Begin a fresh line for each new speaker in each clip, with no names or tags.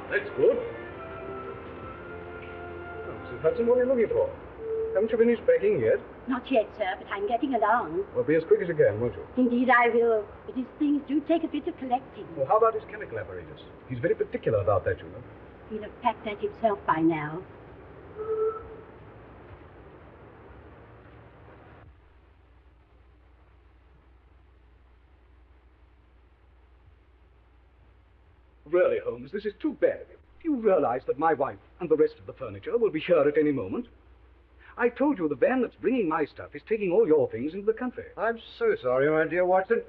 That's good. Oh, Mrs. Hudson, what are you looking for? Haven't you finished packing yet?
Not yet, sir, but I'm getting along.
Well, be as quick as you can, won't you?
Indeed, I will. But his things do take a bit of collecting.
Well, how about his chemical apparatus? He's very particular about that, you know.
He'll have packed that himself by now.
Really, Holmes, this is too bad of you. Do you realize that my wife and the rest of the furniture will be here at any moment? I told you the van that's bringing my stuff is taking all your things into the country.
I'm so sorry, my dear Watson.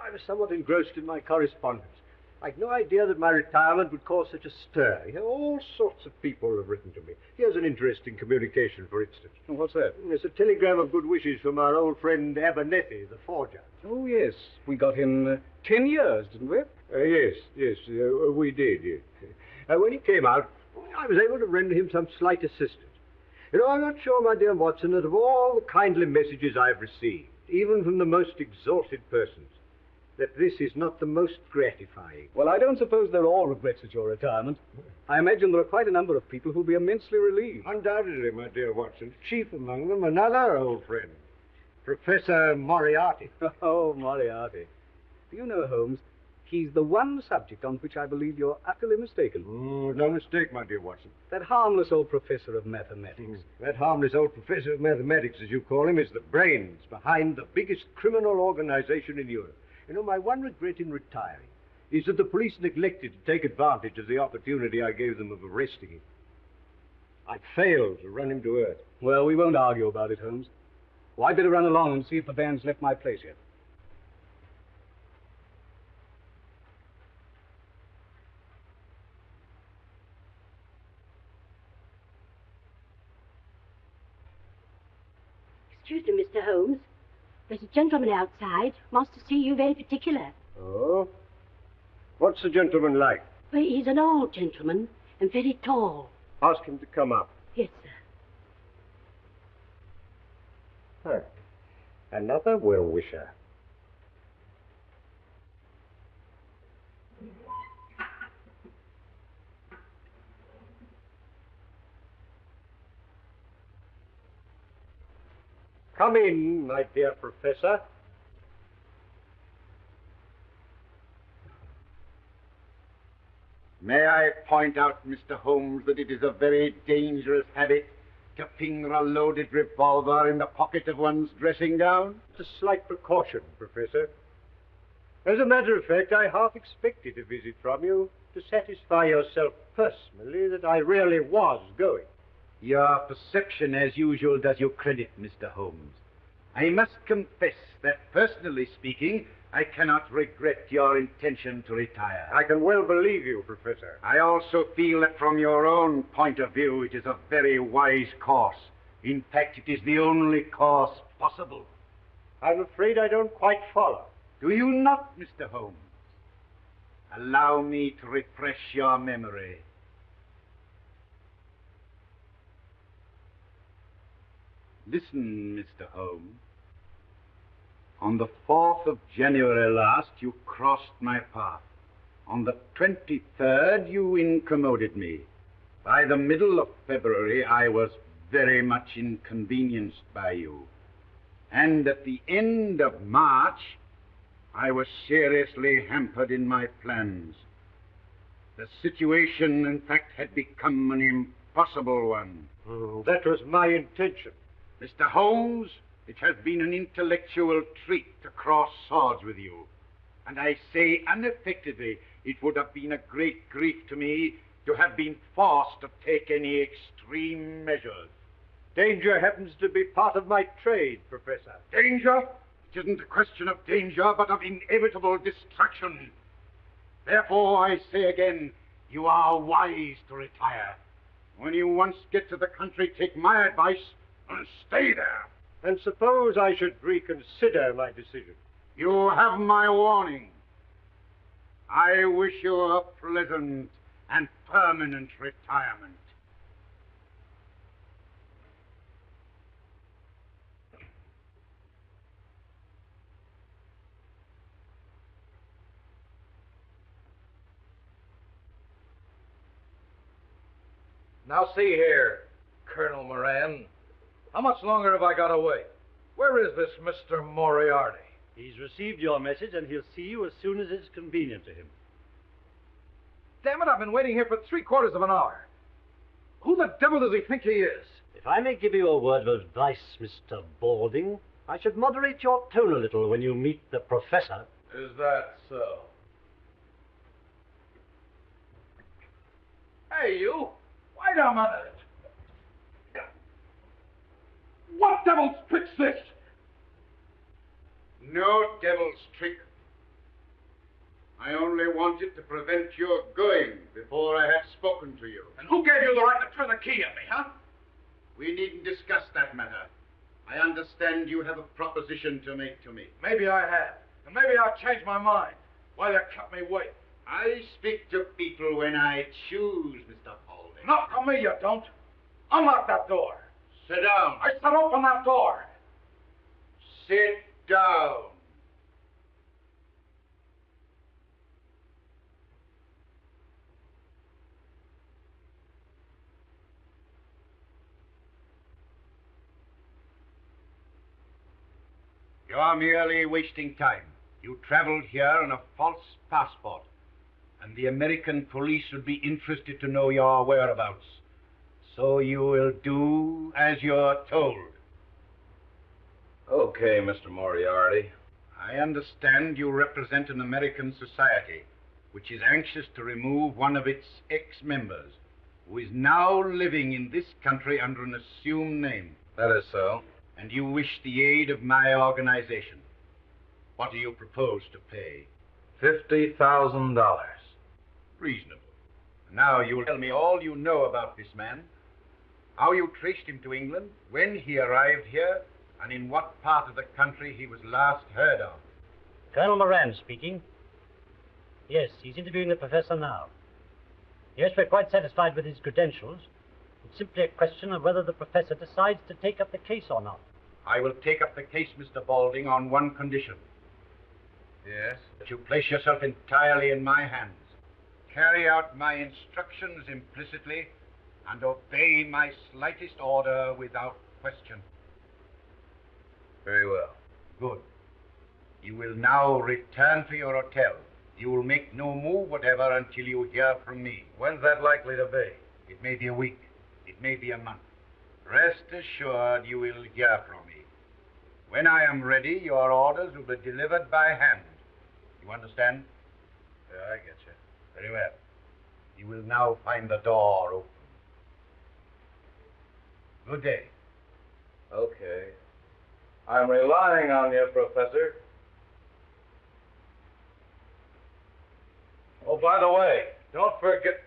I was somewhat engrossed in my correspondence. I'd no idea that my retirement would cause such a stir. You know, all sorts of people have written to me. Here's an interesting communication, for instance.
Oh, what's that?
It's a telegram of good wishes from our old friend Abernethy, the forger.
Oh, yes. We got him 10 years, didn't we?
Yes, we did, yes. When he came out, I was able to render him some slight assistance. You know, I'm not sure, my dear Watson, that of all the kindly messages I've received, even from the most exalted persons, that this is not the most gratifying.
Well, I don't suppose they're all regrets at your retirement. I imagine there are quite a number of people who'll be immensely relieved.
Undoubtedly, my dear Watson. Chief among them, another old friend, Professor Moriarty.
Oh, Moriarty. Do you know, Holmes, he's the one subject on which I believe you're utterly mistaken.
Oh, no mistake, my dear Watson.
That harmless old professor of mathematics.
That harmless old professor of mathematics, as you call him, is the brains behind the biggest criminal organization in Europe. You know, my one regret in retiring is that the police neglected to take advantage of the opportunity I gave them of arresting him. I failed to run him to earth.
Well, we won't argue about it, Holmes. Well, I'd better run along and see if the van's left my place yet.
Excuse me, Mr. Holmes. There's a gentleman outside. Wants to see you very particular.
Oh? What's the gentleman like?
Well, he's an old gentleman and very tall.
Ask him to come up.
Yes, sir.
Another well-wisher. Come in, my dear Professor.
May I point out, Mr. Holmes, that it is a very dangerous habit to finger a loaded revolver in the pocket of one's dressing gown?
It's a slight precaution, Professor. As a matter of fact, I half expected a visit from you to satisfy yourself personally that I really was going.
Your perception, as usual, does you credit, Mr. Holmes. I must confess that, personally speaking, I cannot regret your intention to retire.
I can well believe you, Professor.
I also feel that from your own point of view, it is a very wise course. In fact, it is the only course possible.
I'm afraid I don't quite follow.
Do you not, Mr. Holmes? Allow me to refresh your memory. Listen, Mr. Holmes. On the 4th of January last, you crossed my path. On the 23rd, you incommoded me. By the middle of February, I was very much inconvenienced by you. And at the end of March, I was seriously hampered in my plans. The situation, in fact, had become an impossible one.
That was my intention.
Mr. Holmes, it has been an intellectual treat to cross swords with you. And I say unaffectedly, it would have been a great grief to me to have been forced to take any extreme measures.
Danger happens to be part of my trade, Professor.
Danger? It isn't a question of danger, but of inevitable destruction. Therefore, I say again, you are wise to retire. When you once get to the country, take my advice and stay there.
And suppose I should reconsider my decision?
You have my warning. I wish you a pleasant and permanent retirement.
Now see here, Colonel Moran. How much longer have I got to wait? Where is this Mr. Moriarty?
He's received your message, and he'll see you as soon as it's convenient to him.
Damn it, I've been waiting here for 3/4 of an hour. Who the devil does he think he is?
If I may give you a word of advice, Mr. Balding, I should moderate your tone a little when you meet the professor.
Is that so? Hey, you! Wait a minute! What devil's trick's this?
No devil's trick. I only wanted to prevent your going before I had spoken to you.
And who gave you the right to turn the key at me, huh?
We needn't discuss that matter. I understand you have a proposition to make to me.
Maybe I have. And maybe I'll change my mind. Why they kept me wait?
I speak to people when I choose, Mr. Balding.
Not to me, you don't. Unlock that door.
Sit down.
I said open that door.
Sit down. You are merely wasting time. You traveled here on a false passport, and the American police would be interested to know your whereabouts. So you will do as you're told.
Okay, Mr. Moriarty.
I understand you represent an American society which is anxious to remove one of its ex-members, who is now living in this country under an assumed name.
That is so.
And you wish the aid of my organization. What do you propose to pay?
$50,000.
Reasonable. Now you will tell me all you know about this man, how you traced him to England, when he arrived here, and in what part of the country he was last heard of.
Colonel Moran speaking. Yes, he's interviewing the professor now. Yes, we're quite satisfied with his credentials. It's simply a question of whether the professor decides to take up the case or not.
I will take up the case, Mr. Balding, on one condition.
Yes?
That you place yourself entirely in my hands. Carry out my instructions implicitly and obey my slightest order without question.
Very well.
Good. You will now return to your hotel. You will make no move whatever until you hear from me.
When's that likely to be?
It may be a week. It may be a month. Rest assured you will hear from me. When I am ready, your orders will be delivered by hand. You understand?
Yeah, I get you.
Very well. You will now find the door open. Good day.
Okay. I'm relying on you, Professor. Oh, by the way, don't forget...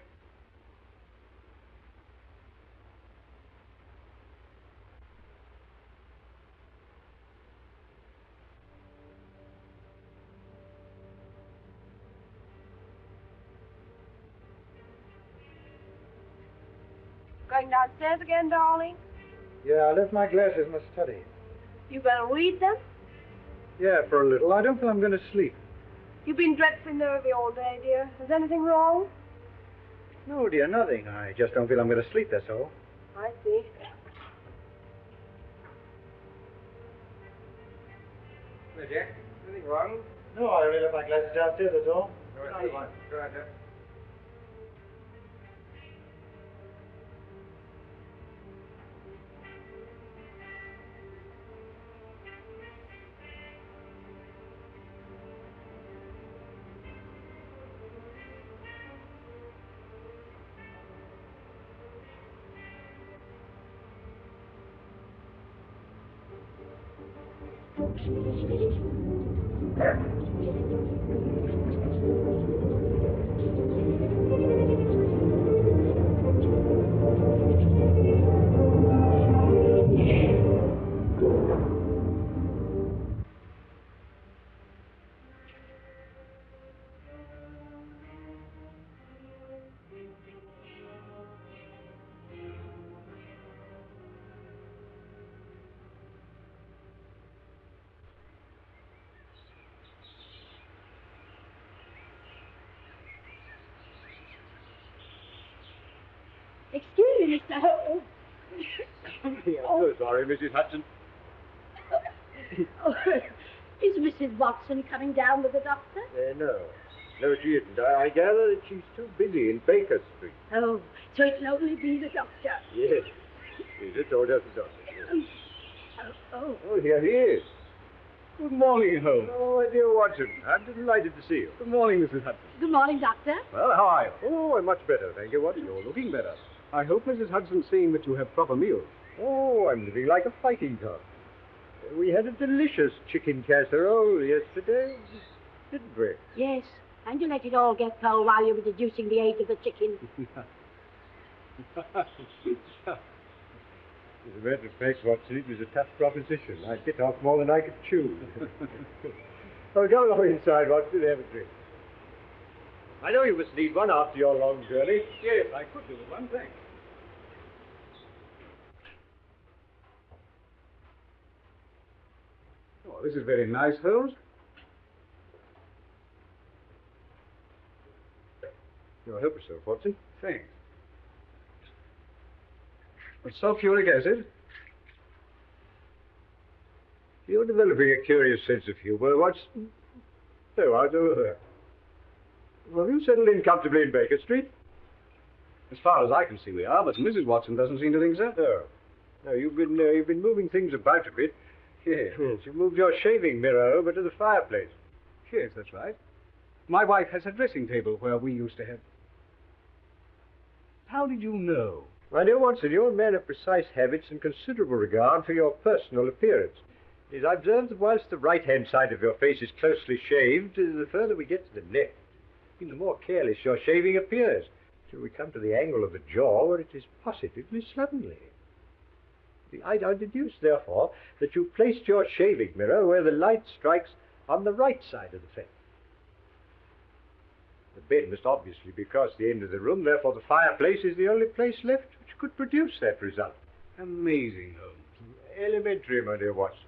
Going downstairs again, darling?
Yeah, I left my glasses in the study.
You gonna read them?
Yeah, for a little. I don't feel I'm going to sleep.
You've been dreadfully nervy all day, dear. Is anything wrong?
No, dear, nothing. I just don't feel I'm going to sleep, that's all.
I see.
Hey, Jack. Anything wrong? No, I only left my glasses downstairs, that's all.
Go ahead, Jack.
Excuse me, Mr. Holmes.
I'm so sorry, Mrs. Hudson.
Oh, is Mrs. Watson coming down with the doctor?
No. No, she isn't. I gather that she's too busy in Baker Street.
Oh, so it'll only be the doctor.
Yes. Is it or just the doctor? Yes.
Oh,
Here he is.
Good morning, Holmes.
Oh, my dear Watson. I'm delighted to see you.
Good morning, Mrs. Hudson.
good morning, doctor.
Well, how are you?
Oh, I'm much better, thank you, Watson.
You're looking better. I hope Mrs. Hudson's seeing that you have proper meals.
Oh, I'm living like a fighting cock. We had a delicious chicken casserole yesterday, didn't we?
Yes, and you let it all get cold while you were reducing the age of the chicken.
As a matter of fact, Watson, it was a tough proposition. I bit off more than I could chew. Oh, go along inside, Watson, have a drink. I know you must need one after your long journey.
Yes, I could do with one, thanks. Oh, this is very nice, Holmes.
You'll help yourself, Watson.
Thanks. It's sulfuric acid.
You're developing a curious sense of humor, Watson. So, out over there. Well, you settled in comfortably in Baker Street?
As far as I can see, we are, but Mrs. Watson doesn't seem to think so.
No. No, you've been moving things about a bit.
Yes.
You moved your shaving mirror over to the fireplace.
Yes, that's right. My wife has a dressing table where we used to have. How did you know?
My dear Watson, you're a man of precise habits and considerable regard for your personal appearance. It is observed that whilst the right-hand side of your face is closely shaved, the further we get to the left, the more careless your shaving appears, till we come to the angle of the jaw where it is positively slovenly. I deduce, therefore, that you placed your shaving mirror where the light strikes on the right side of the face. The bed must obviously be across the end of the room, therefore the fireplace is the only place left which could produce that result.
Amazing, Holmes.
Elementary, my dear Watson.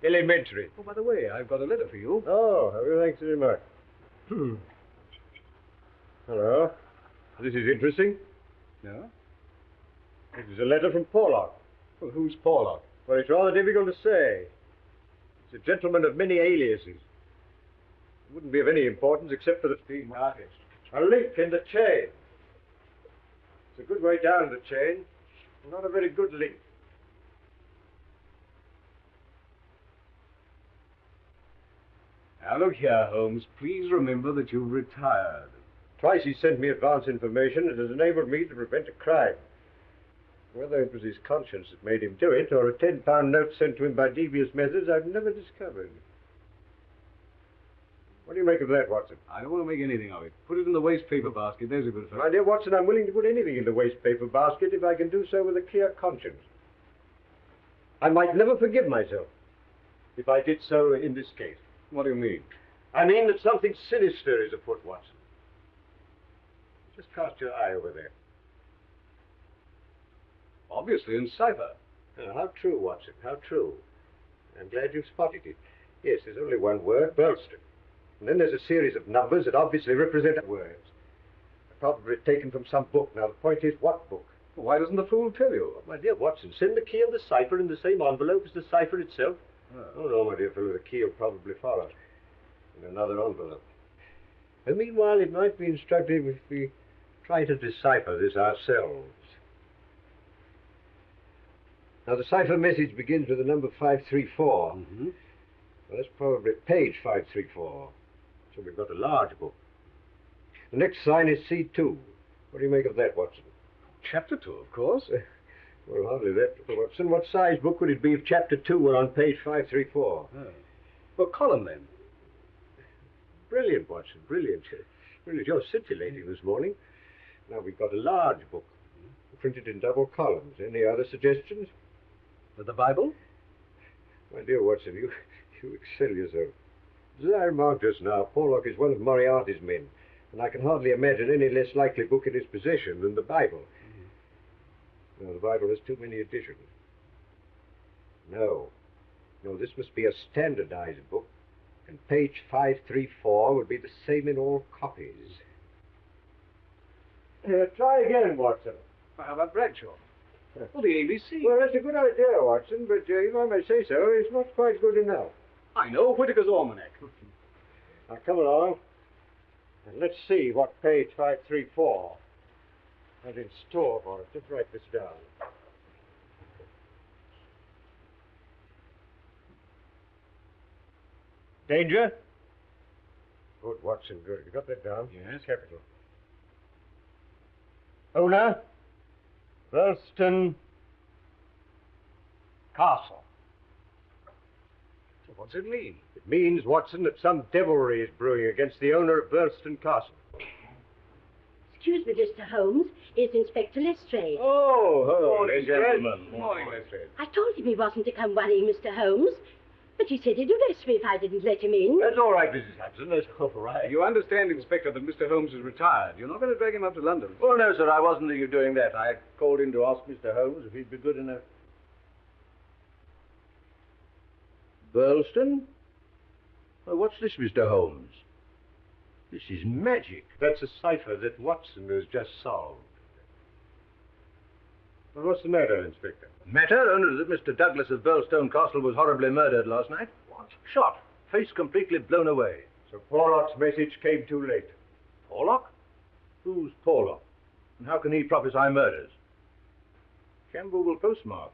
Elementary.
Oh, by the way, I've got a letter for you.
Oh, well, thanks very much. Hello. This is interesting.
No?
It is a letter from Porlock.
Well, who's Porlock?
Well, it's rather difficult to say. It's a gentleman of many aliases. It wouldn't be of any importance except for the steam artist. A link in the chain. It's a good way down the chain. Not a very good link.
Now, look here, Holmes. Please remember that you've retired.
Twice he sent me advance information. It has enabled me to prevent a crime. Whether it was his conscience that made him do it, or a £10 note sent to him by devious methods, I've never discovered. What do you make of that, Watson?
I don't want to make anything of it. Put it in the waste paper basket. There's a good fellow.
My dear Watson, I'm willing to put anything in the waste paper basket if I can do so with a clear conscience. I might never forgive myself if I did so in this case.
What do you mean?
I mean that something sinister is afoot, Watson. Just cast your eye over there.
Obviously in cipher.
Oh, how true, Watson, how true. I'm glad you've spotted it. Yes, there's only one word, Burlston. And then there's a series of numbers that obviously represent words. Probably taken from some book. Now, the point is, what book?
Well, why doesn't the fool tell you?
My dear Watson, send the key of the cipher in the same envelope as the cipher itself. Oh, no, my dear fellow, the key will probably follow in another envelope. And meanwhile, it might be instructive if we try to decipher this ourselves. Now, the cipher message begins with the number 534.
Mm-hmm.
Well, that's probably page 534. So we've got a large book. The next sign is C2. What do you make of that, Watson?
Chapter 2, of course.
Well, hardly that, Watson. What size book would it be if Chapter 2 were on page 534?
Oh. Well, column then.
Brilliant, Watson, brilliant. Brilliant. You're scintillating this morning. Now, we've got a large book, printed in double columns. Any other suggestions?
With the Bible?
My dear Watson, you excel yourself. As I remarked just now, Porlock is one of Moriarty's men, and I can hardly imagine any less likely book in his possession than the Bible. No, the Bible has too many editions. No, this must be a standardized book, and page 534 would be the same in all copies. Try again, Watson.
How about Bradshaw? Well, the ABC.
Well, that's a good idea, Watson, but if I may say so, it's not quite good enough.
I know, Whitaker's Almanac.
Now, come along, and let's see what page 534 has in store for us. Just write this down. Danger? Good, Watson, good. You got that down?
Yes.
Capital. Owner? Ralston Castle.
So what's it mean?
It means, Watson, that some devilry is brewing against the owner of Burlston Castle.
Excuse me, Mr. Holmes. It's Inspector Lestrade.
Oh,
Morning,
gentlemen.
Morning, Lestrade.
I told him he wasn't to come worrying Mr. Holmes, but he said he'd arrest me if I didn't let him in.
That's all right, Mrs. Hudson. That's all right.
You understand, Inspector, that Mr. Holmes is retired. You're not going to drag him up to London.
Oh, no, sir, I wasn't thinking of doing that. I called in to ask Mr. Holmes if he'd be good enough. Burlston? Oh, what's this, Mr. Holmes? This is magic.
That's a cipher that Watson has just solved. Well, what's the matter, Inspector?
Matter only that Mr. Douglas of Burlstone Castle was horribly murdered last night. What? Shot. Face completely blown away.
So Porlock's message came too late.
Porlock? Who's Porlock? And how can he prophesy murders? Camberwell postmark.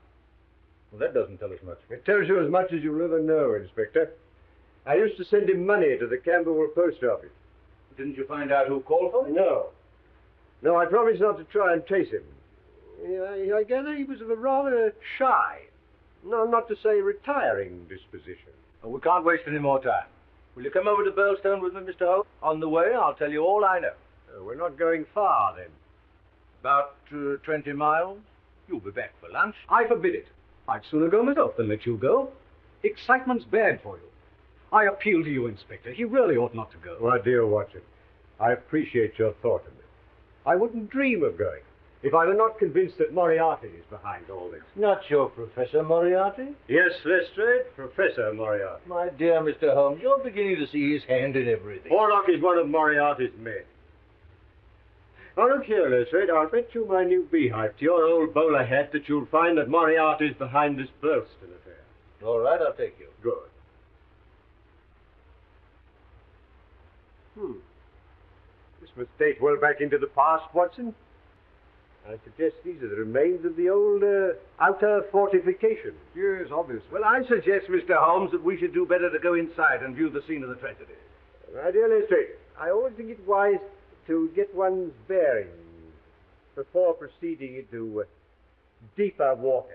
Well, that doesn't tell us much.
It tells you as much as you'll ever know, Inspector. I used to send him money to the Camberwell post office.
Didn't you find out who called for it?
No. No, I promised not to try and trace him. I gather he was of a rather shy, no, not to say retiring disposition.
Oh, we can't waste any more time. Will you come over to Burlstone with me, Mr. Holmes? On the way, I'll tell you all I know.
We're not going far, then.
About 20 miles. You'll be back for lunch.
I forbid it. I'd sooner go myself than let you go. Excitement's bad for you. I appeal to you, Inspector. He really ought not to go.
My dear Watson, I appreciate your thought of it. I wouldn't dream of going if I were not convinced that Moriarty is behind all this.
Not your Professor Moriarty?
Yes, Lestrade, Professor Moriarty.
My dear Mr. Holmes, you're beginning to see his hand in everything.
Porlock is one of Moriarty's men. Now, look here, Lestrade, I'll bet you my new beehive to your old bowler hat that you'll find that Moriarty's behind this Burlston affair.
All right, I'll take you.
Good. This must date well back into the past, Watson. I suggest these are the remains of the old outer fortification.
Yes, obviously.
Well, I suggest, Mr. Holmes, that we should do better to go inside and view the scene of the tragedy.
My dear Lestrade, I always think it wise to get one's bearings before proceeding into deeper waters.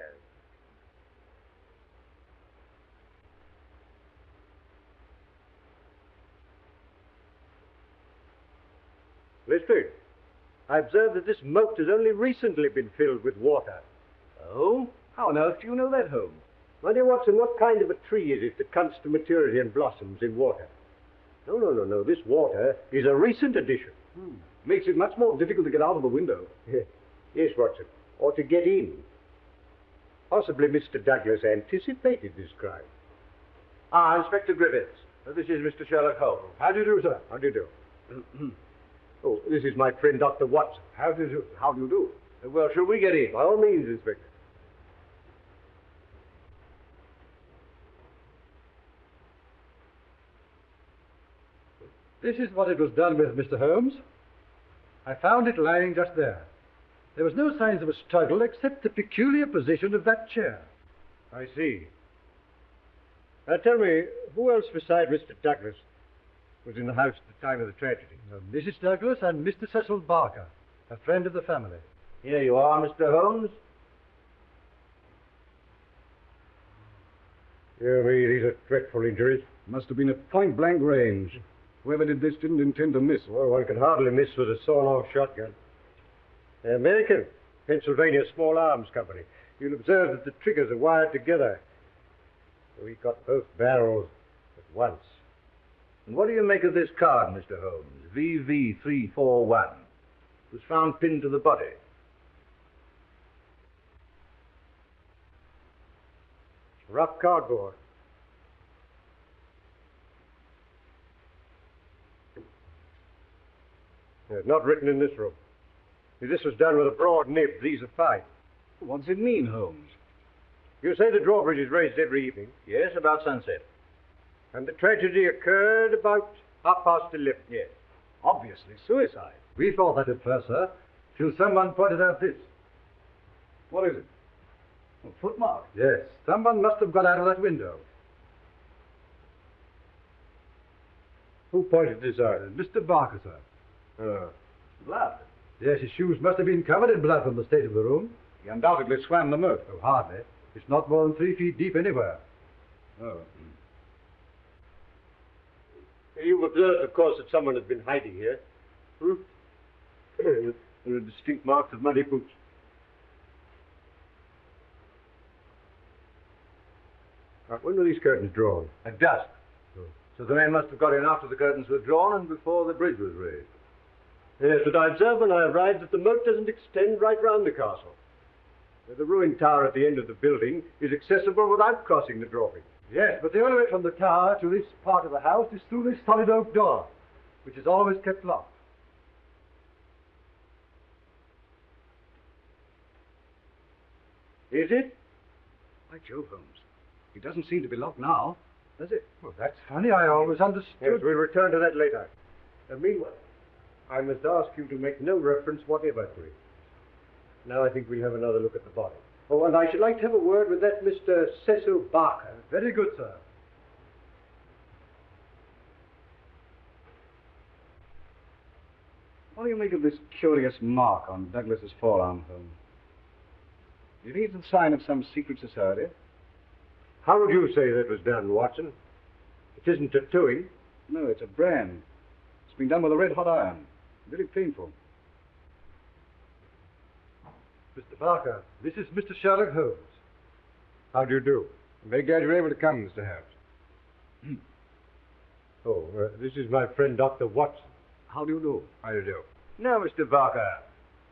Lestrade, I observe that this moat has only recently been filled with water.
Oh? How on earth do you know that, Holmes?
My dear Watson, what kind of a tree is it that comes to maturity and blossoms in water? No. This water is a recent addition.
Makes it much more difficult to get out of the window.
Yes, Watson. Or to get in. Possibly Mr. Douglas anticipated this crime.
Inspector Griffiths. This is Mr. Sherlock Holmes.
How do you do, sir? How do you do? Oh, this is my friend, Dr. Watson.
How do you do?
Well, shall we get in?
By all means, Inspector.
This is what it was done with, Mr. Holmes. I found it lying just there. There was no signs of a struggle except the peculiar position of that chair.
I see. Now tell me, who else beside Mr. Douglas was in the house at the time of the tragedy?
Mrs. Douglas and Mr. Cecil Barker, a friend of the family.
Here you are, Mr. Holmes.
Yeah, these are dreadful injuries.
Must have been at point-blank range. Whoever did this didn't intend to miss.
Well, one can hardly miss with a sawn-off shotgun. American, Pennsylvania Small Arms Company. You'll observe that the triggers are wired together. We got both barrels at once.
And what do you make of this card, Mr. Holmes? VV341. It was found pinned to the body.
Rough cardboard. It's not written in this room. If this was done with a broad nib, these are fine.
What does it mean, Holmes?
You say the drawbridge is raised every evening,
Yes, about sunset.
and the tragedy occurred about 11:30.
Yes.
Obviously suicide.
We thought that at first, sir, till someone pointed out this.
What is it? A footmark.
Yes, someone must have got out of that window.
Who pointed this out?
Mr. Barker, sir.
Oh.
Blood.
Yes, his shoes must have been covered in blood from the state of the room.
He undoubtedly swam the moat.
Oh, hardly. It's not more than 3 feet deep anywhere.
Oh.
You've observed, of course, that someone has been hiding here. Hmm? There are distinct marks of muddy boots. When were these curtains drawn?
At dusk. So the men must have got in after the curtains were drawn and before the bridge was raised.
Yes, but I observed when I arrived that the moat doesn't extend right round the castle. The ruined tower at the end of the building is accessible without crossing the drawbridge.
Yes, but the only way from the tower to this part of the house is through this solid oak door, which is always kept locked.
Is it?
By Jove, Holmes. It doesn't seem to be locked now, does it?
Well, that's funny. I always understood.
Yes, we'll return to that later. Meanwhile, I must ask you to make no reference whatever to it. Now I think we'll have another look at the body. Oh, and I should like to have a word with that Mr. Cecil Barker.
Very good, sir.
What do you make of this curious mark on Douglas's forearm, Holmes? Do you think it's a sign of some secret society?
How would you say that was done, Watson? It isn't tattooing.
No, it's a brand. It's been done with a red-hot iron. Very painful.
Mr. Barker, this is Mr. Sherlock Holmes.
How do you do? I'm very glad you're able to come, Mr. Holmes. This is my friend, Dr. Watson.
How do you do?
How do you do?
Now, Mr. Barker,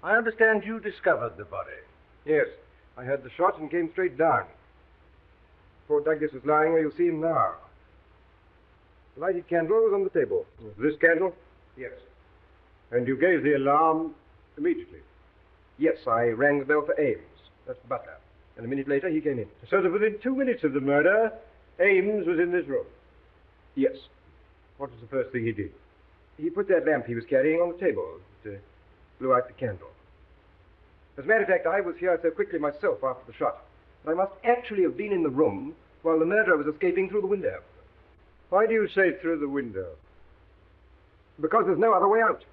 I understand you discovered the body.
Yes, I had the shot and came straight down. Poor Douglas is lying where you see him now. The lighted candle was on the table. This candle?
Yes.
And you gave the alarm immediately?
Yes, I rang the bell for Ames. That's the butler. And a minute later, he came in.
So that within 2 minutes of the murder, Ames was in this room?
Yes.
What was the first thing he did?
He put that lamp he was carrying on the table. It blew out the candle. As a matter of fact, I was here so quickly myself after the shot. I must actually have been in the room while the murderer was escaping through the window.
Why do you say through the window?
Because there's no other way out.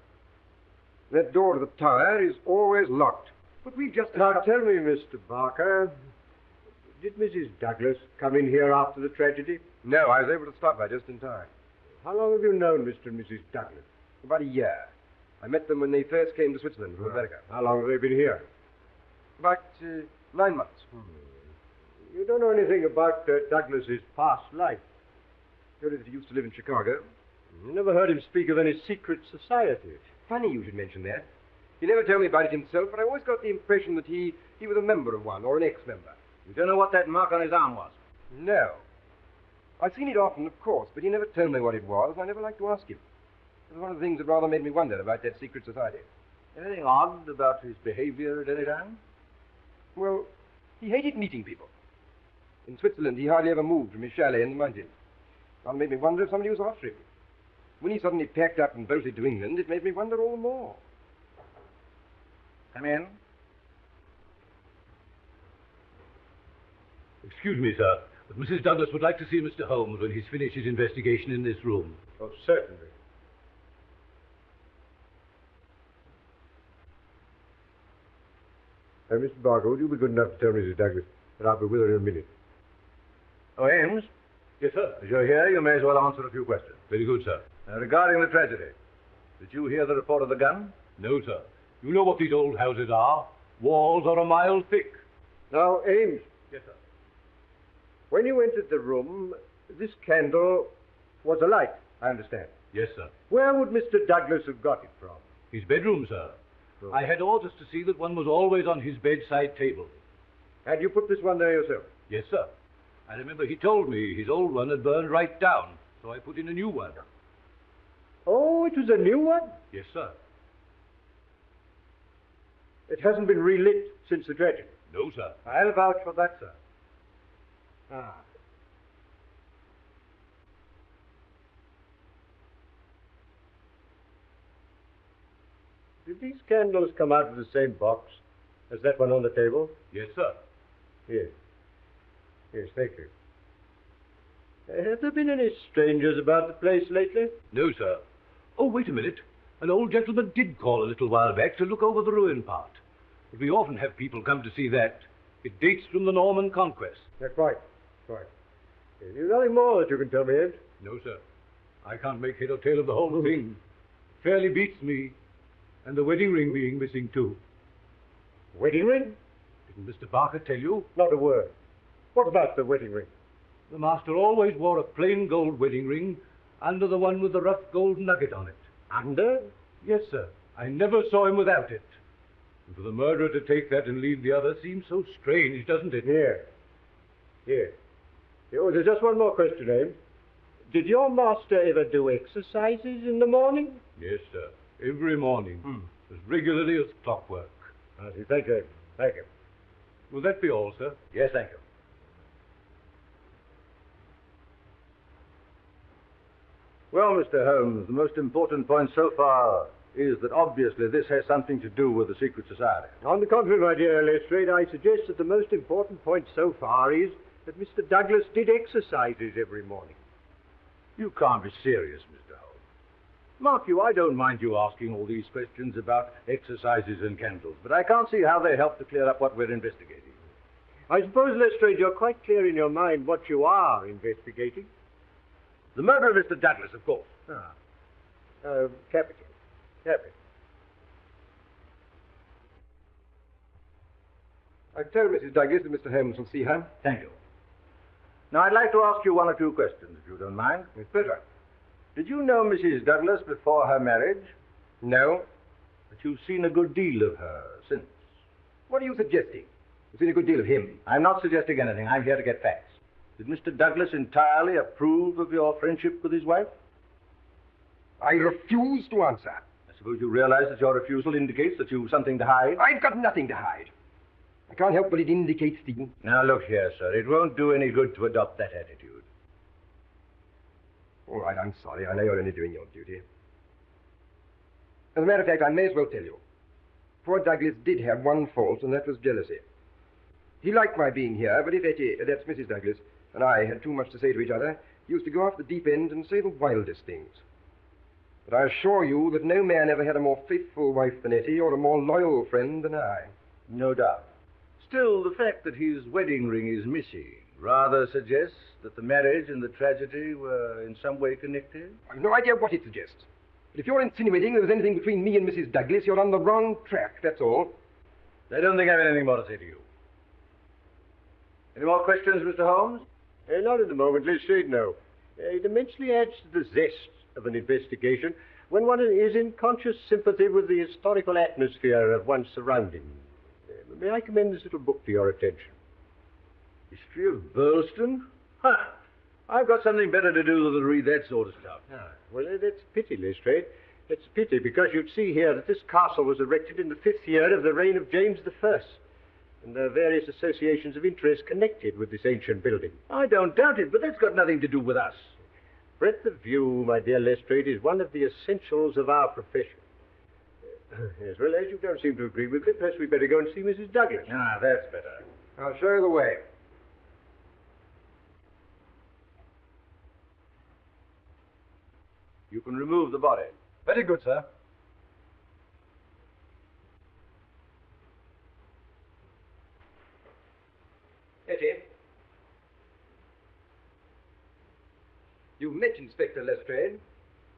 That door to the tower is always locked. But we've just...
Now tell me, Mr. Barker, did Mrs. Douglas come in here after the tragedy?
No, I was able to stop her just in time.
How long have you known Mr. and Mrs. Douglas?
About a year. I met them when they first came to Switzerland from America.
How long have they been here?
About 9 months.
You don't know anything about Douglas's past life.
Only that he used to live in Chicago.
You never heard him speak of any secret society.
Funny you should mention that. He never told me about it himself, but I always got the impression that he was a member of one, or an ex-member.
You don't know what that mark on his arm was?
No. I've seen it often, of course, but he never told me what it was, and I never liked to ask him. It was one of the things that rather made me wonder about that secret society.
Anything odd about his behavior at any time?
Well, he hated meeting people. In Switzerland, he hardly ever moved from his chalet in the mountains. Rather made me wonder if somebody was after him. When he suddenly packed up and bolted to England, it made me wonder all the more.
Come in.
Excuse me, sir, but Mrs. Douglas would like to see Mr. Holmes when he's finished his investigation in this room.
Oh, certainly. Mr. Barker, would you be good enough to tell Mrs. Douglas that I'll be with her in a minute?
Oh, Ames?
Yes, sir.
As you're here, you may as well answer a few questions.
Very good, sir.
Regarding the tragedy, did you hear the report of the gun?
No, sir. You know what these old houses are. Walls are a mile thick.
Now, Ames,
Yes, sir.
when you entered the room, this candle was alight, I understand.
Yes, sir.
Where would Mr. Douglas have got it from?
His bedroom, sir.
Oh.
I had orders to see that one was always on his bedside table.
And you put this one there yourself?
Yes, sir. I remember he told me his old one had burned right down, so I put in a new one.
Oh, it was a new one?
Yes, sir.
It hasn't been relit since the tragedy.
No, sir.
I'll vouch for that, sir.
Ah. Did these candles come out of the same box as that one on the table?
Yes, sir.
Yes. Yes, thank you. Have there been any strangers about the place lately?
No, sir. Oh, wait a minute. An old gentleman did call a little while back to look over the ruin part. But we often have people come to see that. It dates from the Norman Conquest.
That's right. Right. Is there nothing more that you can tell me, Ed?
No, sir. I can't make head or tail of the whole thing. Fairly beats me. And the wedding ring being missing, too.
Wedding ring?
Didn't Mr. Barker tell you?
Not a word. What about the wedding ring?
The master always wore a plain gold wedding ring under the one with the rough gold nugget on it.
Under?
Yes, sir. I never saw him without it. And for the murderer to take that and leave the other seems so strange, doesn't it?
Yes. Yes. Oh, there's just one more question, Ames. Did your master ever do exercises in the morning?
Yes, sir. Every morning. As regularly as clockwork.
I see. Thank you. Thank you.
Will that be all, sir?
Yes, thank you.
Well, Mr. Holmes, the most important point so far is that obviously this has something to do with the secret society.
On the contrary, my dear Lestrade, I suggest that the most important point so far is that Mr. Douglas did exercises every morning.
You can't be serious, Mr. Holmes. Mark you, I don't mind you asking all these questions about exercises and candles, but I can't see how they help to clear up what we're investigating.
I suppose, Lestrade, you're quite clear in your mind what you are investigating.
The murder of Mr. Douglas, of course.
Capital. Capital.
I've told Mrs. Douglas that Mr. Holmes will see her.
Thank you. Now, I'd like to ask you one or two questions, if you don't mind.
With pleasure.
Did you know Mrs. Douglas before her marriage?
No.
But you've seen a good deal of her since.
What are you suggesting? You've seen a good deal of him.
I'm not suggesting anything. I'm here to get facts. Did Mr. Douglas entirely approve of your friendship with his wife?
I refuse to answer.
I suppose you realize that your refusal indicates that you've something to hide?
I've got nothing to hide. I can't help but it indicates the...
Now, look here, sir. It won't do any good to adopt that attitude.
All right, I'm sorry. I know you're only doing your duty. As a matter of fact, I may as well tell you. Poor Douglas did have one fault, and that was jealousy. He liked my being here, but if Etty, that's Mrs. Douglas, and I had too much to say to each other, he used to go off the deep end and say the wildest things. But I assure you that no man ever had a more faithful wife than Etty, or a more loyal friend than I.
No doubt. Still, the fact that his wedding ring is missing rather suggests that the marriage and the tragedy were in some way connected?
I've no idea what it suggests. But if you're insinuating there was anything between me and Mrs. Douglas, you're on the wrong track, that's all.
I don't think I have anything more to say to you. Any more questions, Mr. Holmes?
Not at the moment, Lestrade, no. It immensely adds to the zest of an investigation when one is in conscious sympathy with the historical atmosphere of one's surroundings. May I commend this little book to your attention?
History of Burleston? Ha! I've got something better to do than to read that sort of stuff.
Well, that's a pity, Lestrade. It's a pity, because you'd see here that this castle was erected in the 5th year of the reign of James I, and there are various associations of interest connected with this ancient building.
I don't doubt it, but that's got nothing to do with us.
Breadth of view, my dear Lestrade, is one of the essentials of our profession. Yes, well, as you don't seem to agree with me, perhaps we'd better go and see Mrs. Douglas.
Ah, that's better.
I'll show you the way.
You can remove the body.
Very good, sir.
Etty. You've met Inspector Lestrade.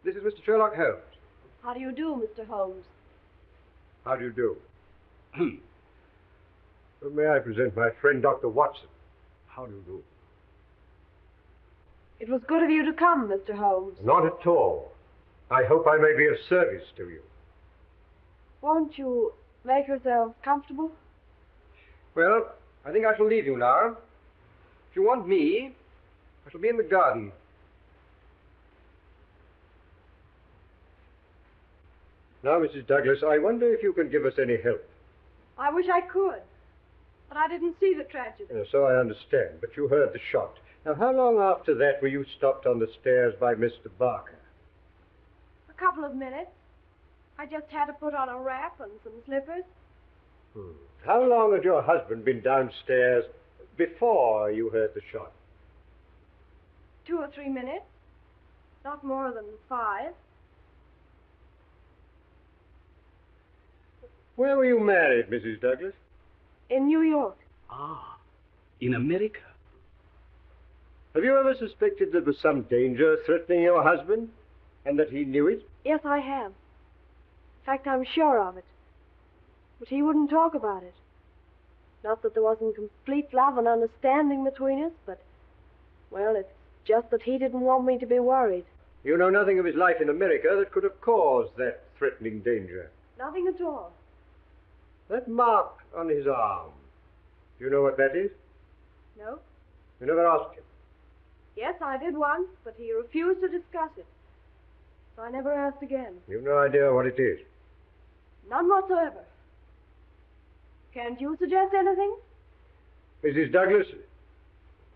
This is Mr. Sherlock Holmes.
How do you do, Mr. Holmes?
How do you do? Well, may I present my friend, Dr. Watson? How do you do?
It was good of you to come, Mr. Holmes.
Not at all. I hope I may be of service to you.
Won't you make yourself comfortable?
Well, I think I shall leave you now. If you want me, I shall be in the garden.
Now, Mrs. Douglas, I wonder if you can give us any help.
I wish I could. But I didn't see the tragedy.
So I understand, but you heard the shot. Now, how long after that were you stopped on the stairs by Mr. Barker?
A couple of minutes. I just had to put on a wrap and some slippers.
How long had your husband been downstairs before you heard the shot?
2 or 3 minutes. Not more than 5.
Where were you married, Mrs. Douglas?
In New York.
Ah, in America.
Have you ever suspected there was some danger threatening your husband, and that he knew it?
Yes, I have. In fact, I'm sure of it. But he wouldn't talk about it. Not that there wasn't complete love and understanding between us, but, well, it's just that he didn't want me to be worried.
You know nothing of his life in America that could have caused that threatening danger?
Nothing at all.
That mark on his arm, do you know what that is?
No?
You never asked him?
Yes, I did once, but he refused to discuss it. So I never asked again.
You've no idea what it is?
None whatsoever. Can't you suggest anything?
Mrs. Douglas,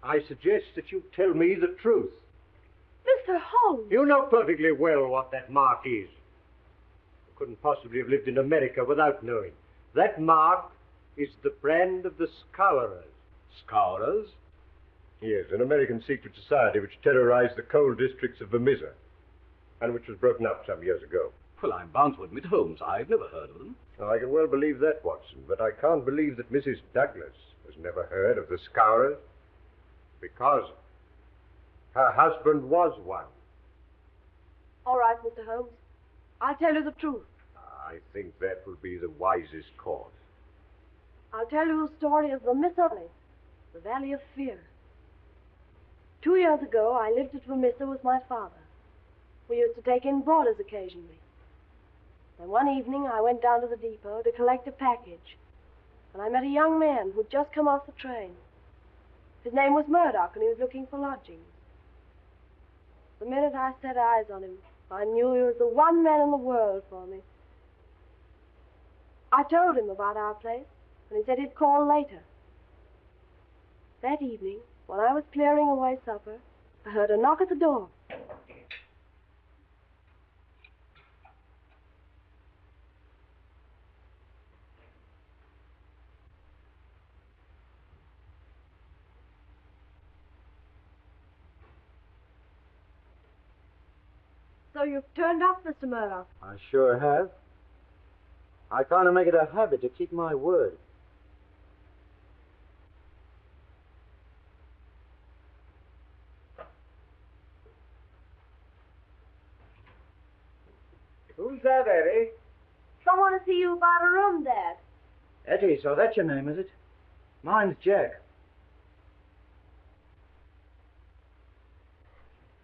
I suggest that you tell me the truth.
Mr. Holmes!
You know perfectly well what that mark is. You couldn't possibly have lived in America without knowing. That mark is the brand of the Scourers.
Scourers?
Yes, an American secret society which terrorized the coal districts of Vermissa, and which was broken up some years ago.
Well, I'm bound to admit, Holmes, I've never heard of them.
Now, I can well believe that, Watson, but I can't believe that Mrs. Douglas has never heard of the Scourers, because her husband was one.
All right, Mr. Holmes. I'll tell you the truth.
I think that will be the wisest course.
I'll tell you the story of the Valley, the Valley of Fear. 2 years ago, I lived at Vermissa with my father. We used to take in boarders occasionally. Then one evening, I went down to the depot to collect a package, and I met a young man who'd just come off the train. His name was Murdoch, and he was looking for lodgings. The minute I set eyes on him, I knew he was the one man in the world for me. I told him about our place, and he said he'd call later. That evening, when I was clearing away supper, I heard a knock at the door. So you've turned up, Mr. Murdoch.
I sure have. I kind of make it a habit to keep my word.
Who's that, Eddie?
Someone to see you about a room, Dad.
Etty, so that's your name, is it? Mine's Jack.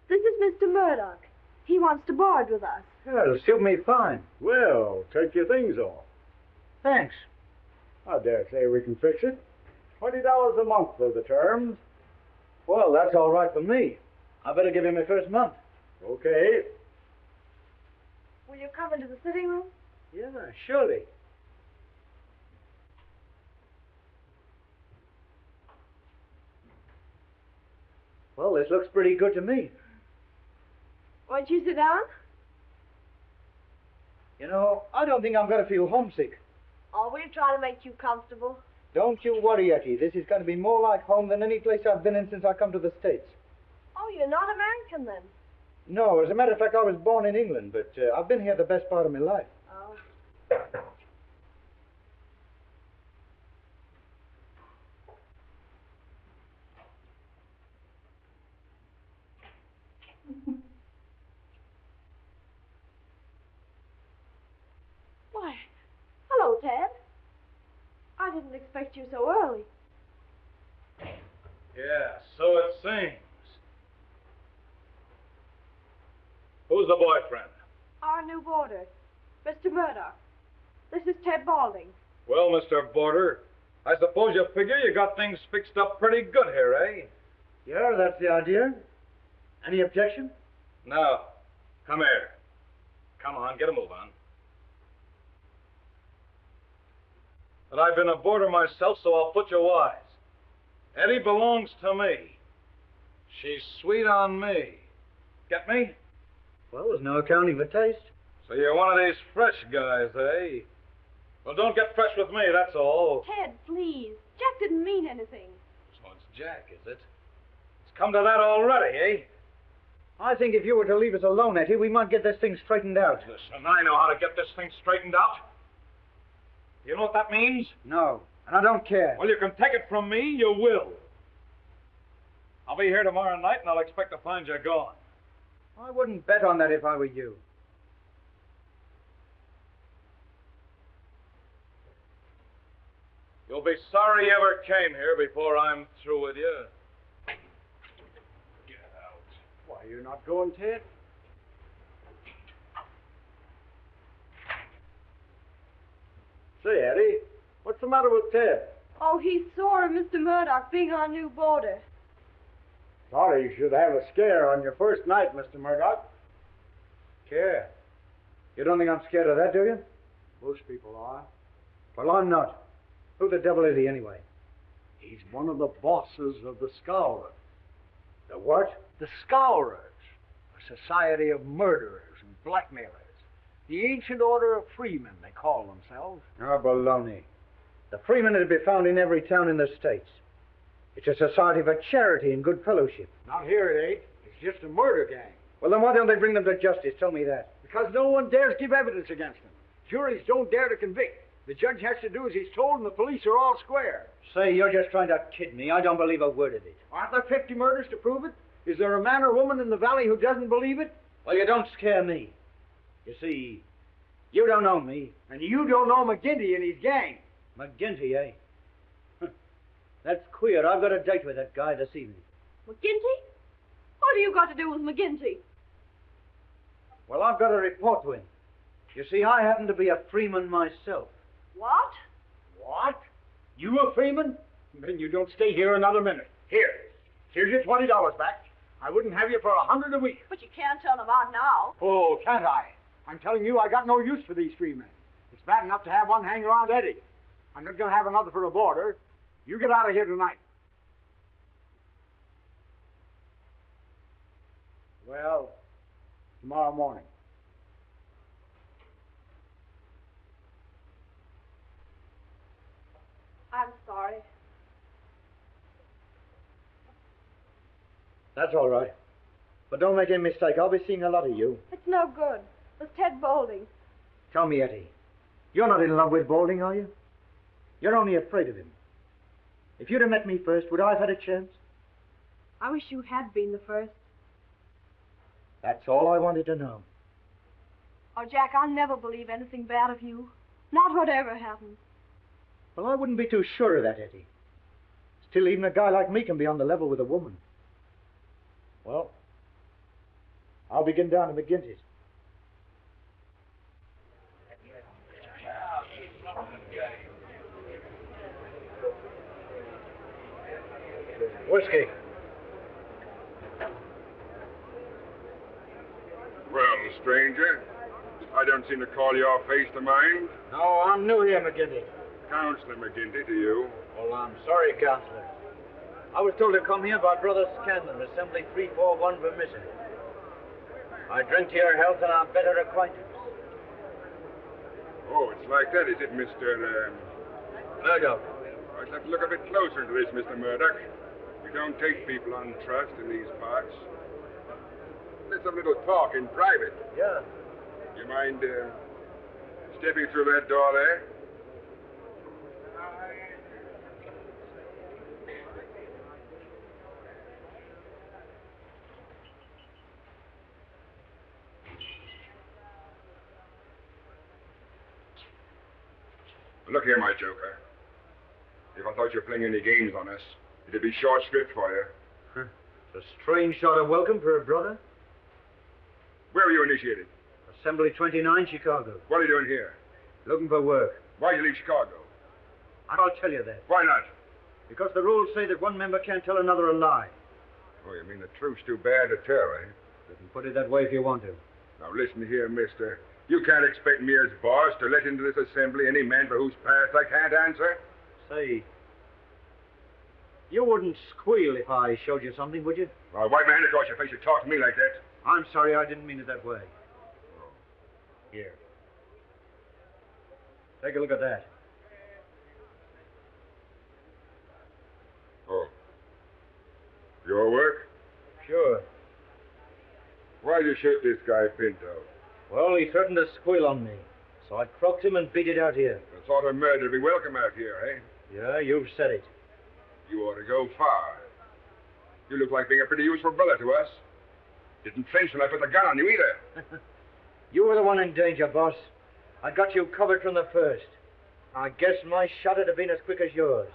This is Mr. Murdoch. He wants to board with us.
It'll suit me fine.
Well, take your things off.
Thanks.
I dare say we can fix it. $20 a month for the terms.
Well, that's all right for me. I better give you my first month.
Okay.
Will you come into the sitting room?
Yeah, surely. Well, this looks pretty good to me.
Won't you sit down?
You know, I don't think I'm going to feel homesick.
Oh, we'll try to make you comfortable.
Don't you worry, Etty. This is going to be more like home than any place I've been in since I come to the States.
Oh, you're not American, then?
No, as a matter of fact, I was born in England, but I've been here the best part of my life.
Oh. Why, hello, Ted. I didn't expect you so early.
Yeah, so it seems. Who's the boyfriend?
Our new boarder, Mr. Murdoch. This is Ted Balding.
Well, Mr. Boarder, I suppose you figure you got things fixed up pretty good here, eh?
Yeah, that's the idea. Any objection?
No. Come here. Come on, get a move on. that I've been a boarder myself, so I'll put you wise. Eddie belongs to me. She's sweet on me. Get me?
Well, there's no accounting for taste.
So you're one of these fresh guys, eh? Well, don't get fresh with me, that's all.
Ted, please. Jack didn't mean anything.
So it's Jack, is it? It's come to that already, eh?
I think if you were to leave us alone, Etty, we might get this thing straightened out.
Listen, I know how to get this thing straightened out. You know what that means?
No, and I don't care.
Well, you can take it from me, you will. I'll be here tomorrow night, and I'll expect to find you gone.
I wouldn't bet on that if I were you.
You'll be sorry you ever came here before I'm through with you. Get out.
Why, you're not going, Ted? Say, Eddie, what's the matter with Ted?
Oh, he's sore of Mr. Murdoch being our new boarder.
Sorry you should have a scare on your first night, Mr. Murdoch.
Scare? You don't think I'm scared of that, do you?
Most people are.
Well, I'm not. Who the devil is he, anyway?
He's one of the bosses of the Scourers.
The what?
The Scourers, a society of murderers and blackmailers. The ancient order of freemen, they call themselves.
Oh, baloney. The freemen are to be found in every town in the States. It's a society for charity and good fellowship.
Not here, it ain't. It's just a murder gang.
Well, then why don't they bring them to justice? Tell me that.
Because no one dares give evidence against them. Juries don't dare to convict. The judge has to do as he's told, and the police are all square.
Say, you're just trying to kid me. I don't believe a word of it.
Aren't there 50 murders to prove it? Is there a man or woman in the valley who doesn't believe it?
Well, you don't scare me. You see, you don't know me.
And you don't know McGinty and his gang.
McGinty, eh? That's queer. I've got a date with that guy this evening.
McGinty? What do you got to do with McGinty?
Well, I've got to report to him. You see, I happen to be a freeman myself.
What?
What? You a freeman? Then you don't stay here another minute. Here's your $20 back. I wouldn't have you for $100 a week.
But you can't turn them out now.
Oh, can't I? I'm telling you, I got no use for these freemen. It's bad enough to have one hang around Eddie. I'm not going to have another for a boarder. You get out of here tonight. Well, tomorrow morning.
I'm sorry.
That's all right. But don't make any mistake. I'll be seeing a lot of you.
It's no good. There's Ted Boulding.
Tell me, Etty, you're not in love with Boulding, are you? You're only afraid of him. If you'd have met me first, would I have had a chance?
I wish you had been the first.
That's all I wanted to know.
Oh, Jack, I'll never believe anything bad of you. Not whatever happens.
Well, I wouldn't be too sure of that, Etty. Still, even a guy like me can be on the level with a woman. Well, I'll begin down to McGinty's.
Whiskey.
Well, stranger, I don't seem to call your face to mind.
No, I'm new here, McGinty.
Counselor McGinty to you.
Well, I'm sorry, Counselor. I was told to come here by Brother Scanlon, Assembly 341 for missing. I drink to your health and our better acquaintance.
Oh, it's like that, is it, Mr.
Murdoch?
I'd have to look a bit closer into this, Mr. Murdoch. We don't take people on trust in these parts. Let's have a little talk in private.
Yeah.
You mind stepping through that door there? Look here, my joker. If I thought you were playing any games on us, it'd be short script for you.
It's a strange sort of welcome for a brother.
Where were you initiated?
Assembly 29, Chicago.
What are you doing here?
Looking for work.
Why'd you leave Chicago?
I'll tell you that.
Why not?
Because the rules say that one member can't tell another a lie.
Oh, you mean the truth's too bad to tell, eh?
You can put it that way if you want to.
Now listen here, mister. You can't expect me as boss to let into this assembly any man for whose past I can't answer.
Say, you wouldn't squeal if I showed you something, would you?
I'll wipe my hand across your face. You talk to me like that.
I'm sorry, I didn't mean it that way. Here. Take a look at that.
Oh. Your work?
Sure.
Why'd you shoot this guy, Pinto?
Well, he threatened to squeal on me, so I croaked him and beat it out here.
The sort of murder to be welcome out here, eh?
Yeah, you've said it.
You ought to go far. You look like being a pretty useful brother to us. Didn't flinch when I put the gun on you either.
You were the one in danger, boss. I got you covered from the first. I guess my shot would have been as quick as yours.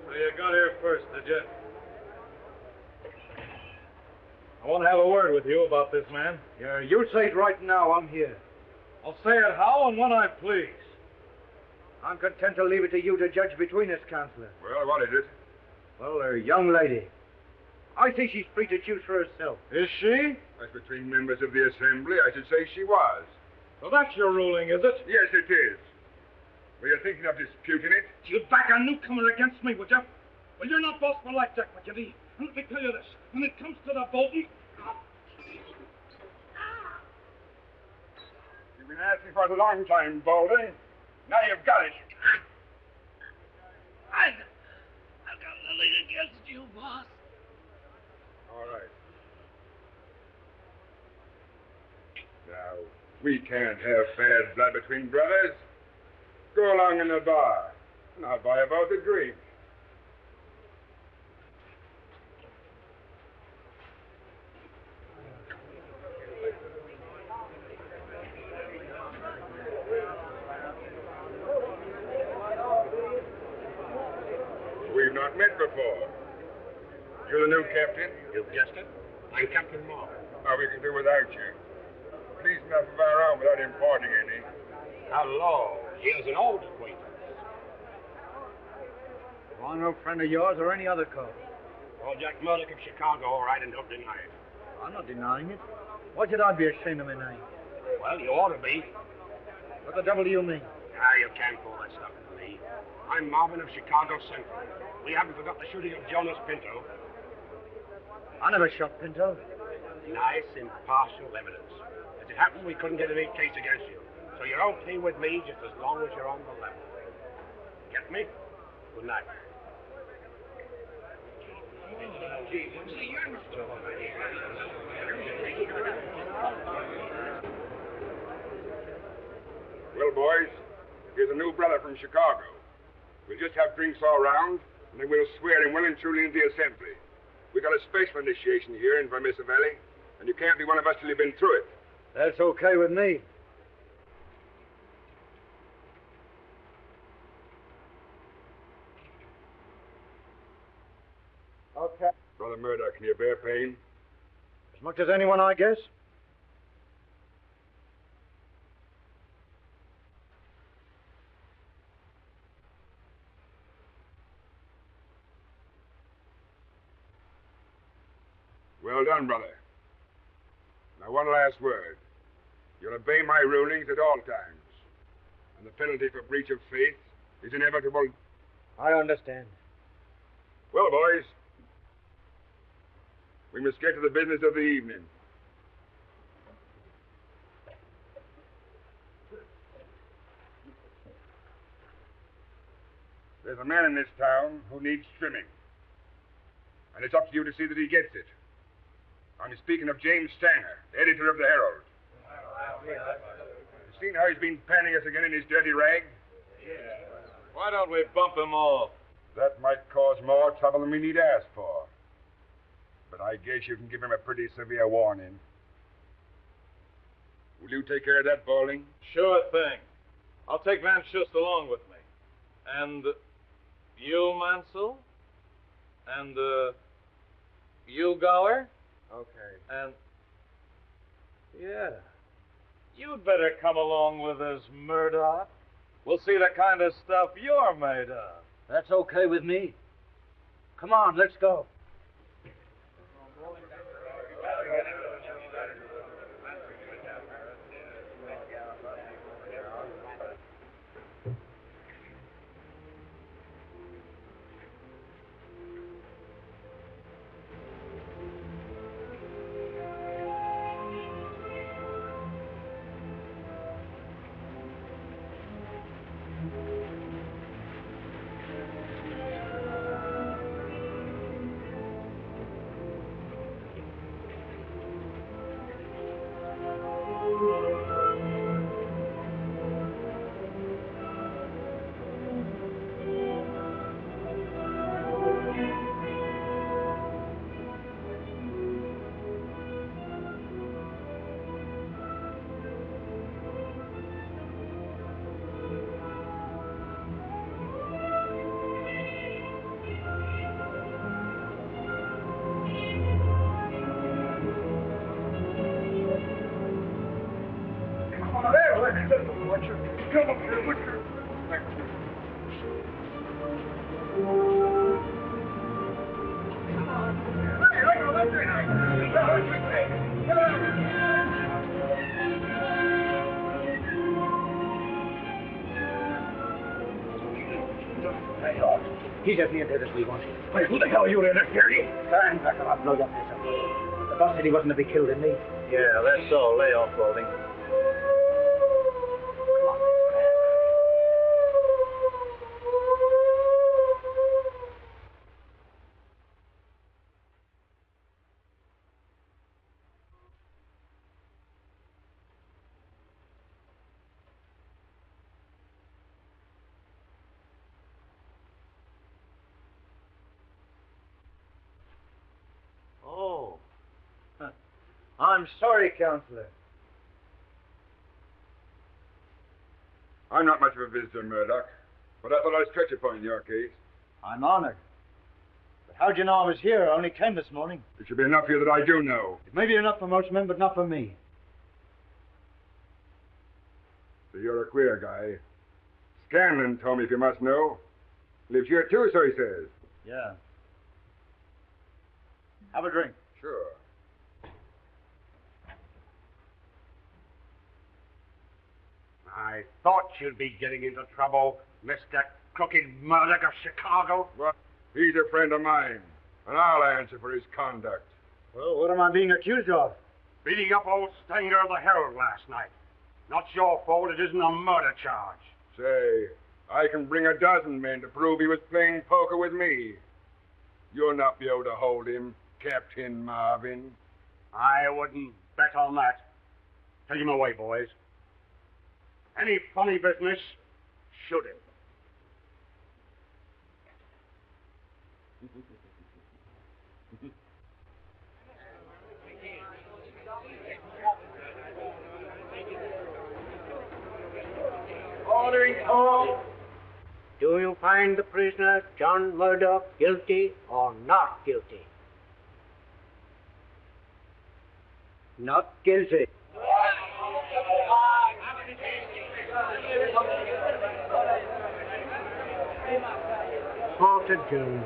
So you got here first, did you? I want to have a word with you about this man.
Yeah, you say it right now. I'm here.
I'll say it how and when I please.
I'm content to leave it to you to judge between us, Counselor.
Well, what is it?
Well, a young lady. I think she's free to choose for herself.
Is she?
As between members of the assembly, I should say she was.
So that's your ruling, is it?
Yes, it is. Were you thinking of disputing it?
You'd back a newcomer against me, would you? Well, you're not boss for life, Jack McGinty. And let me tell you this. When it comes to the voting...
You've been asking for it a long time, Baldy. Now you've got it.
I've got nothing against you, boss.
All right. Now, we can't have bad blood between brothers. Go along in the bar, and I'll buy you both a drink. We've not met before. You're the new captain?
You've guessed it. I'm Captain Moore.
Oh, we can do without you. Please enough of our own without importing any.
Hello. Here's an old acquaintance.
Well, I'm no friend of yours or any other code.
Oh, Jack Murdoch of Chicago, all right, and don't deny it.
I'm not denying it. Why should I be ashamed of my name?
Well, you ought to be.
What the devil do you mean?
You can't pull that stuff with me. I'm Marvin of Chicago Central. We haven't forgot the shooting of Jonas Pinto.
I never shot Pinto.
Nice, impartial evidence. As it happened, we couldn't get any case against you. So you're okay with me just as long as you're on the level. Get me? Good night.
Well, boys, here's a new brother from Chicago. We'll just have drinks all round, and then we'll swear him well and truly into the assembly. We got a special initiation here in Vermissa Valley, and you can't be one of us till you've been through it.
That's okay with me. Okay.
Brother Murdoch, can you bear pain?
As much as anyone, I guess.
Well done, brother. Now, one last word. You'll obey my rulings at all times. And the penalty for breach of faith is inevitable.
I understand.
Well, boys, we must get to the business of the evening. There's a man in this town who needs trimming. And it's up to you to see that he gets it. I'm speaking of James Stanger, editor of the Herald. You seen how he's been panning us again in his dirty rag?
Why don't we bump him off?
That might cause more trouble than we need ask for. But I guess you can give him a pretty severe warning. Will you take care of that, Balding?
Sure thing. I'll take Van Schust along with me. And you, Mansell? And you, Gower?
Okay.
And yeah, you'd better come along with us, Murdoch. We'll see the kind of stuff you're made of.
That's okay with me. Come on, let's go.
He's as near dead as we want him.
Wait, who the hell are you interfering?
Stand back or I'll blow your face up. The boss said he wasn't to be killed, didn't he?
Yeah, that's all. Lay off, Golding.
I'm sorry, Counselor.
I'm not much of a visitor, Murdoch, but I thought I'd stretch a point in your case.
I'm honored. But how'd you know I was here? I only came this morning.
It should be enough for you that I do know.
It may be enough for most men, but not for me.
So you're a queer guy. Scanlon told me, if you must know. Lives here too, so he says.
Yeah. Have a drink.
Sure.
I thought you'd be getting into trouble, Mr. Crooked Murdoch of Chicago.
Well, he's a friend of mine, and I'll answer for his conduct.
Well, what am I being accused of?
Beating up old Stanger of the Herald last night. Not your fault, it isn't a murder charge.
Say, I can bring a dozen men to prove he was playing poker with me. You'll not be able to hold him, Captain Marvin.
I wouldn't bet on that. Take him away, boys. Any funny business, shoot him.
Ordering call. Do you find the prisoner, John Murdoch, guilty or not guilty? Not guilty. Court adjourned.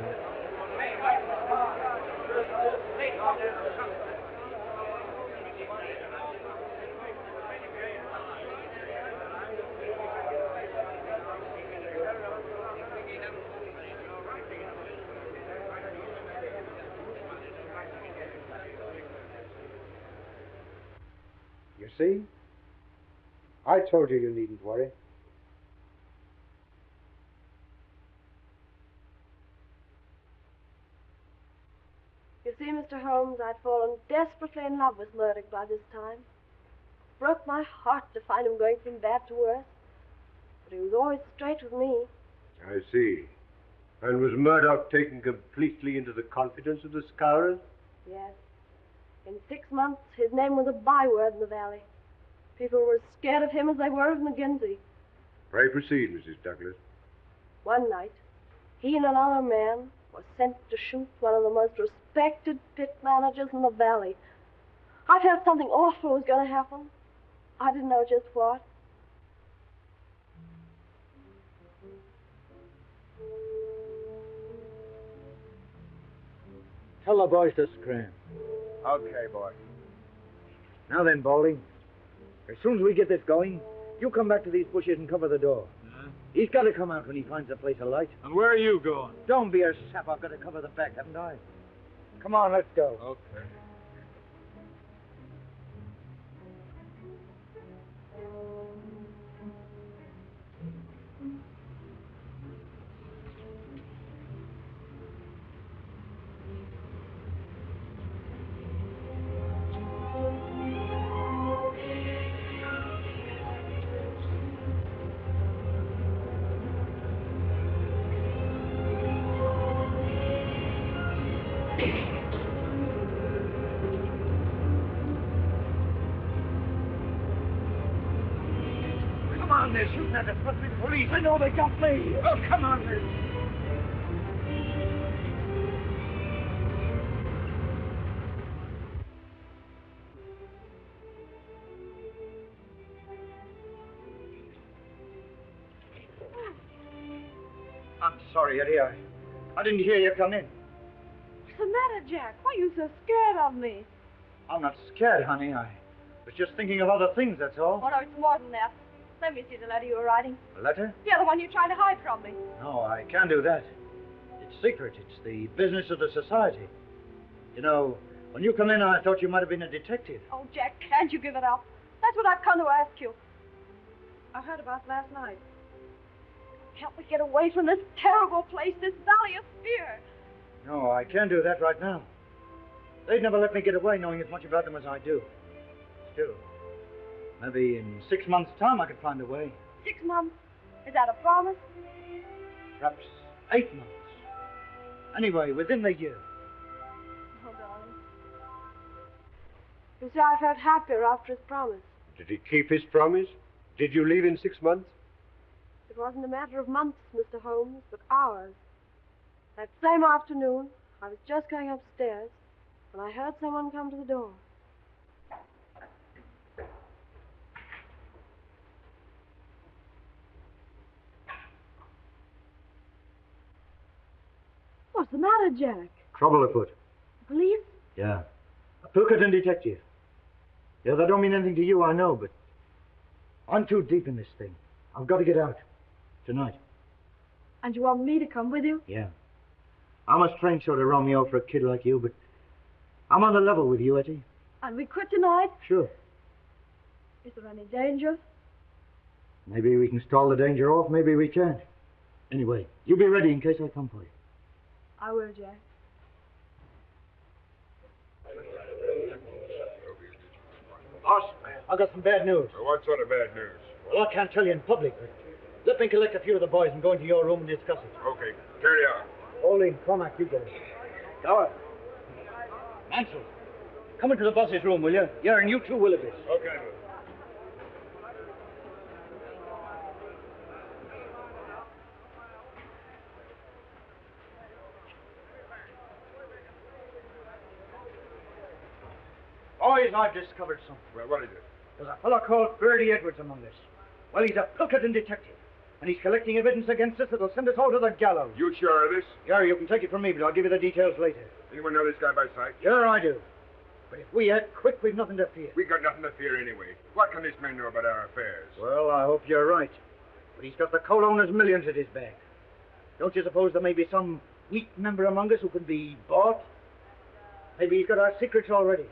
You see? I told you you needn't worry.
You see, Mr. Holmes, I'd fallen desperately in love with Murdoch by this time. Broke my heart to find him going from bad to worse. But he was always straight with me.
I see. And was Murdoch taken completely into the confidence of the Scourers?
Yes. In 6 months, his name was a byword in the valley. People were as scared of him as they were of McGinty.
Pray proceed, Mrs. Douglas.
One night, he and another man were sent to shoot one of the most respected pit managers in the valley. I felt something awful was going to happen. I didn't know just what.
Tell the boys to scram.
Okay, boy.
Now then, Baldy. As soon as we get this going, you come back to these bushes and cover the door. He's got to come out when he finds the place alight.
And where are you going?
Don't be a sap. I've got to cover the back, haven't I? Come on, let's go.
Okay.
They're shooting at us. Must be the police. I know they got me. Oh, come on, then. I'm sorry, Eddie. I didn't hear you come in.
What's the matter, Jack? Why are you so scared of me?
I'm not scared, honey. I was just thinking of other things, that's all.
Oh, no, it's more than that. Let me see the letter you were writing.
A letter?
Yeah, the one you're trying to hide from me.
No, I can't do that. It's secret. It's the business of the society. You know, when you come in, I thought you might have been a detective.
Oh, Jack, can't you give it up? That's what I've come to ask you. I heard about last night. Help me get away from this terrible place, this valley of fear.
No, I can't do that right now. They'd never let me get away knowing as much about them as I do. Still, maybe in 6 months' time I could find a way.
6 months? Is that a promise?
Perhaps 8 months. Anyway, within the year.
Oh, darling. You see, I felt happier after his promise.
Did he keep his promise? Did you leave in 6 months?
It wasn't a matter of months, Mr. Holmes, but hours. That same afternoon, I was just going upstairs when I heard someone come to the door. What's the matter, Jack?
Trouble afoot.
Police?
Yeah. A Pilkington detective. Yeah, that don't mean anything to you, I know, but I'm too deep in this thing. I've got to get out. Tonight.
And you want me to come with you?
Yeah. I'm a strange sort of Romeo for a kid like you, but I'm on the level with you, Etty.
And we quit tonight?
Sure.
Is there any danger?
Maybe we can stall the danger off, maybe we can't. Anyway, you be ready in case I come for you.
I will, Jack.
Boss, I've got some bad news.
What sort of bad news?
Well, I can't tell you in public, but let me collect a few of the boys and go into your room and discuss it.
Okay, carry on.
Olin, Cormac, you go. Gower. Mansell, come into the boss's room, will you? Yeah, and you too, Willoughby.
Okay.
Boys, I've discovered something.
Well, what is it?
There's a fellow called Bertie Edwards among us. Well, he's a Pilkington detective, and he's collecting evidence against us that'll send us all to the gallows.
You sure of this?
Gary, you can take it from me, but I'll give you the details later.
Anyone know this guy by sight?
Sure, I do. But if we act quick, we've nothing to fear.
We got nothing to fear anyway. What can this man know about our affairs?
Well, I hope you're right. But he's got the coal owner's millions at his back. Don't you suppose there may be some weak member among us who can be bought? Maybe he's got our secrets already.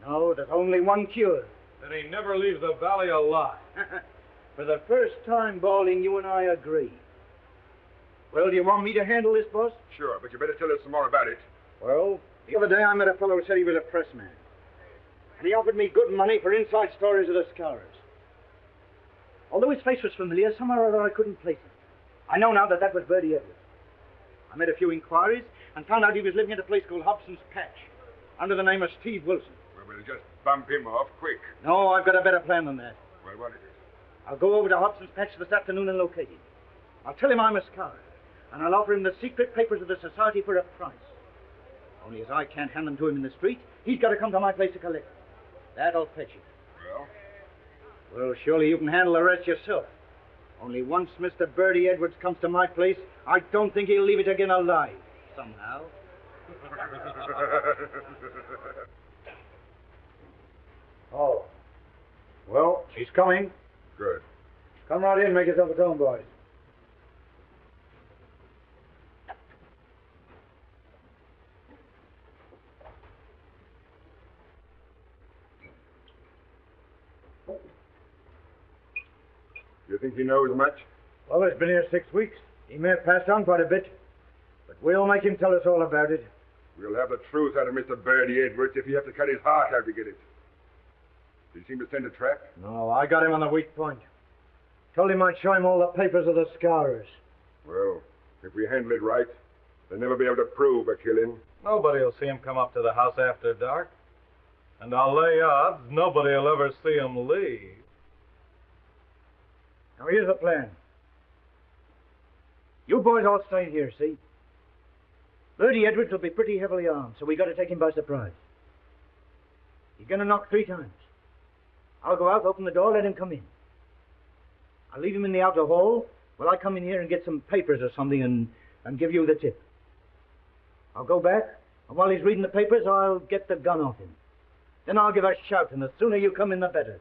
No, there's only one cure.
Then he never leaves the valley alive.
For the first time, Balding, you and I agree. Well, do you want me to handle this, boss?
Sure, but you better tell us some more about it.
Well, the other day I met a fellow who said he was a pressman. And he offered me good money for inside stories of the Scourers. Although his face was familiar, somehow or other I couldn't place him. I know now that that was Bertie Edwards. I made a few inquiries and found out he was living at a place called Hobson's Patch, under the name of Steve Wilson.
Well, we'll just bump him off quick.
No, I've got a better plan than that.
Well, what is it?
I'll go over to Hobson's Patch this afternoon and locate him. I'll tell him I'm a Scourer, and I'll offer him the secret papers of the society for a price. Only as I can't hand them to him in the street, he's got to come to my place to collect them. That'll fetch it.
Well?
Well, surely you can handle the rest yourself. Only once Mr. Bertie Edwards comes to my place, I don't think he'll leave it again alive, somehow. Oh. Well, he's coming.
Good.
Come right in, make yourself at home, boys.
You think he knows much?
Well, he's been here 6 weeks. He may have passed on quite a bit, but we'll make him tell us all about it.
We'll have the truth out of Mr. Birdie Edwards if you have to cut his heart out to get it. Did he seem to send a trap?
No, I got him on the weak point. Told him I'd show him all the papers of the scourers.
Well, if we handle it right, they'll never be able to prove a killing.
Nobody will see him come up to the house after dark. And I'll lay odds nobody will ever see him leave.
Now, here's the plan. You boys all stay here, see? Birdie Edwards will be pretty heavily armed, so we got to take him by surprise. He's going to knock 3 times. I'll go out, open the door, let him come in. I'll leave him in the outer hall while I come in here and get some papers or something and give you the tip. I'll go back, and while he's reading the papers, I'll get the gun off him. Then I'll give a shout, and the sooner you come in, the better.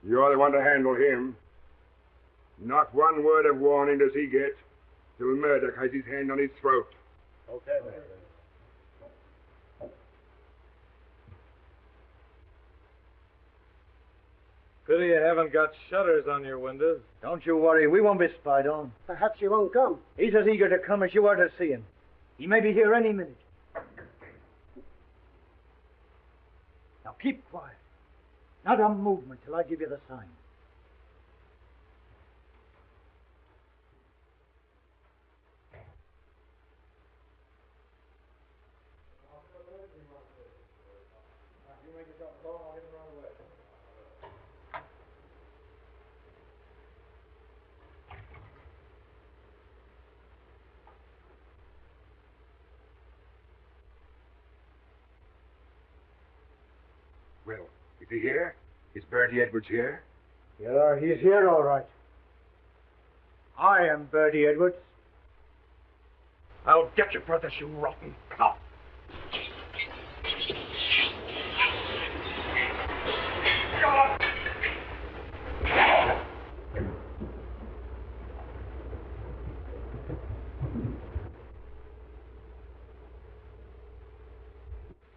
You're the one to handle him. Not one word of warning does he get till Murdoch has his hand on his throat.
Okay, man.
Pity you haven't got shutters on your windows.
Don't you worry, we won't be spied on.
Perhaps he won't come.
He's as eager to come as you are to see him. He may be here any minute. Now keep quiet. Not a movement till I give you the sign.
Well, is he here? Is Birdie Edwards here?
Yeah, he's here all right. I am Birdie Edwards.
I'll get you for this, you rotten cop.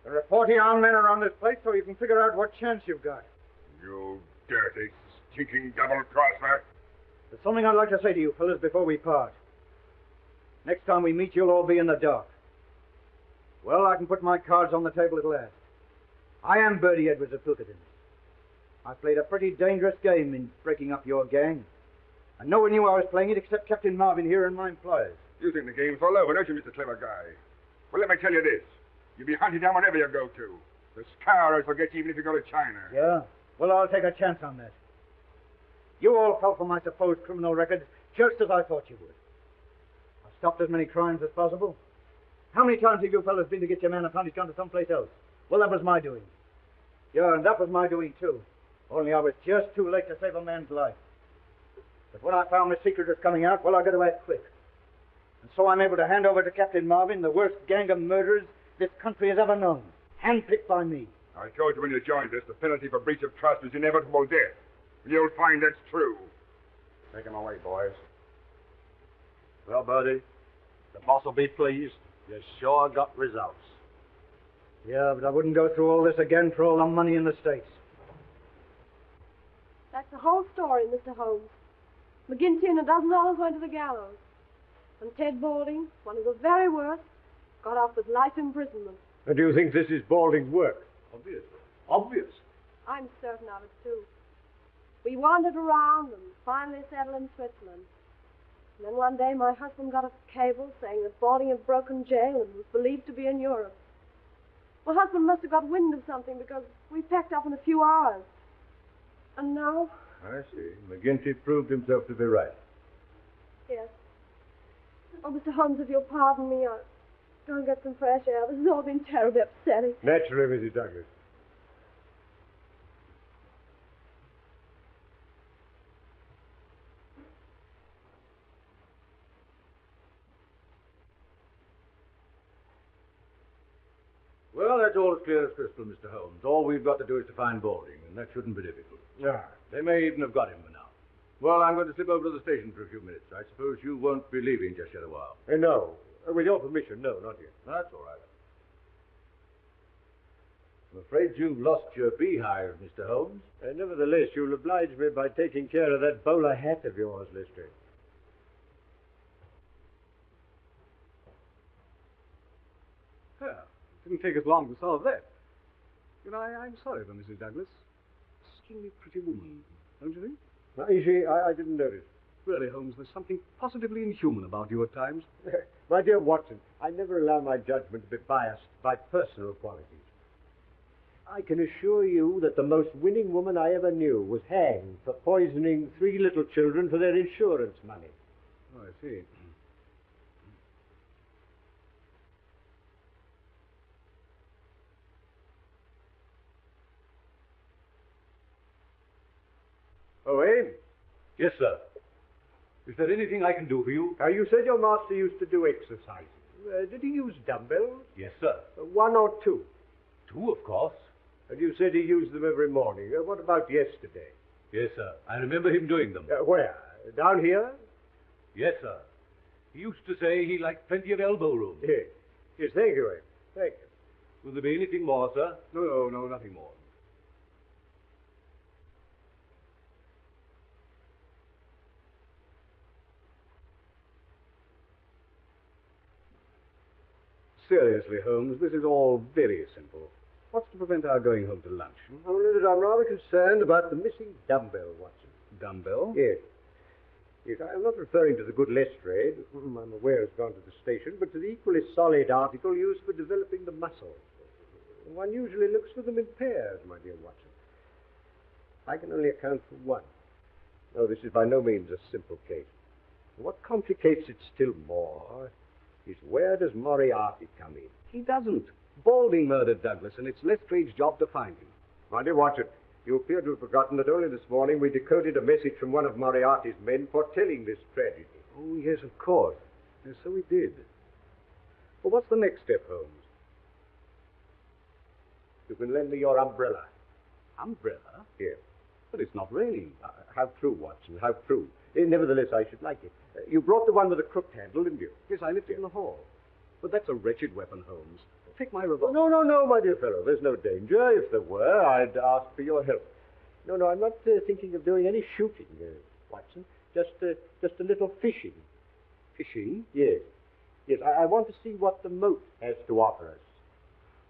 There are 40 armed men around this place, so you can figure out what chance you've got.
You dirty, stinking double-crosser.
There's something I'd like to say to you fellas before we part. Next time we meet, you'll all be in the dark. Well, I can put my cards on the table at last. I am Birdie Edwards of Pilkington. I played a pretty dangerous game in breaking up your gang. And no one knew I was playing it except Captain Marvin here and my employers.
You think the game's all over, don't you, Mr. Clever Guy? Well, let me tell you this. You'll be hunted down wherever you go to. The scourers will get you even if you go to China.
Yeah? Well, I'll take a chance on that. You all fell for my supposed criminal record just as I thought you would. I've stopped as many crimes as possible. How many times have you fellas been to get your man and found he's gone to someplace else? Well, that was my doing. Yeah, and that was my doing, too. Only I was just too late to save a man's life. But when I found the secret was coming out, well, I got to act quick. And so I'm able to hand over to Captain Marvin the worst gang of murderers this country has ever known. Handpicked by me.
I told you when you joined us, the penalty for breach of trust is inevitable death. You'll find that's true.
Take him away, boys. Well, Birdie, the boss will be pleased. You sure got results.
Yeah, but I wouldn't go through all this again for all the money in the States.
That's the whole story, Mr. Holmes. McGinty and $12 went to the gallows. And Ted Balding, one of the very worst, got off with life imprisonment.
And do you think this is Balding's work?
Obvious. Obvious.
I'm certain of it, too. We wandered around and finally settled in Switzerland. And then one day my husband got a cable saying that Balding had broken jail and was believed to be in Europe. My husband must have got wind of something because we packed up in a few hours. And now?
I see. McGinty proved himself to be right.
Yes. Oh, Mr. Holmes, if you'll pardon me, I'll go and get some fresh air. This has all been terribly upsetting.
Naturally, Mrs. Douglas.
crystal, Mr. Holmes. All we've got to do is to find Balding, and that shouldn't be difficult.
Yeah.
They may even have got him for now. Well, I'm going to slip over to the station for a few minutes. I suppose you won't be leaving just yet a while.
No. With your permission, no, not yet.
That's all right. I'm afraid you've lost your beehive, Mr. Holmes.
Nevertheless, you'll oblige me by taking care of that bowler hat of yours, Lester.
Yeah, it didn't take us long to solve that. You know, I'm sorry for Mrs. Douglas. Extremely pretty woman, don't you think?
Is she? I didn't notice.
Really, Holmes, there's something positively inhuman about you at times.
My dear Watson, I never allow my judgment to be biased by personal qualities. I can assure you that the most winning woman I ever knew was hanged for poisoning 3 little children for their insurance money.
Oh, I see.
Oh, eh?
Yes, sir. Is there anything I can do for you?
You said your master used to do exercises. Did he use dumbbells?
Yes, sir.
1 or 2?
2, of course.
And you said he used them every morning. What about yesterday?
Yes, sir. I remember him doing them.
Where? Down here?
Yes, sir. He used to say he liked plenty of elbow room.
Yes. Yes, thank you, eh? Thank you.
Will there be anything more, sir?
No, nothing more. Seriously, Holmes, this is all very simple. What's to prevent our going home to lunch?
Only that I'm rather concerned about the missing dumbbell, Watson.
Dumbbell?
Yes. Yes, I'm not referring to the good Lestrade, whom I'm aware has gone to the station, but to the equally solid article used for developing the muscles. One usually looks for them in pairs, my dear Watson. I can only account for one. No, this is by no means a simple case. What complicates it still more is where does Moriarty come in?
He doesn't. Balding murdered Douglas, and it's Lestrade's job to find him.
My dear Watson, you appear to have forgotten that only this morning we decoded a message from one of Moriarty's men foretelling this tragedy.
Oh, yes, of course. Yes, so we did. Well, what's the next step, Holmes?
You can lend me your umbrella.
Umbrella?
Yes.
But it's not raining.
How true, Watson, how true. Nevertheless, I should like it. You brought the one with the crooked handle, didn't you?
Yes, I left it in the hall. But that's a wretched weapon, Holmes. Take my revolver.
No, my dear fellow. There's no danger. If there were, I'd ask for your help. No, I'm not thinking of doing any shooting, Watson. Just a little fishing.
Fishing?
Yes. Yes, I want to see what the moat has to offer us.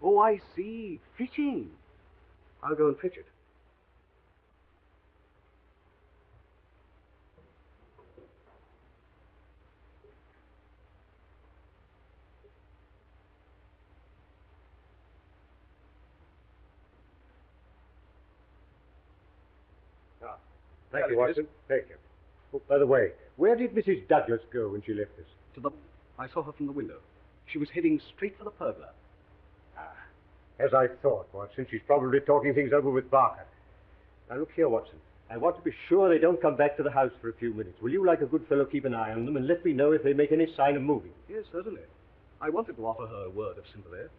Oh, I see. Fishing. I'll go and fetch it.
Thank you, Watson. Thank you. Oh, by the way, where did Mrs. Douglas go when she left us?
I saw her from the window. She was heading straight for the pergola.
As I thought, Watson. She's probably talking things over with Barker. Now, look here, Watson. I want to be sure they don't come back to the house for a few minutes. Will you, like a good fellow, keep an eye on them and let me know if they make any sign of moving?
Yes, certainly. I wanted to offer her a word of sympathy.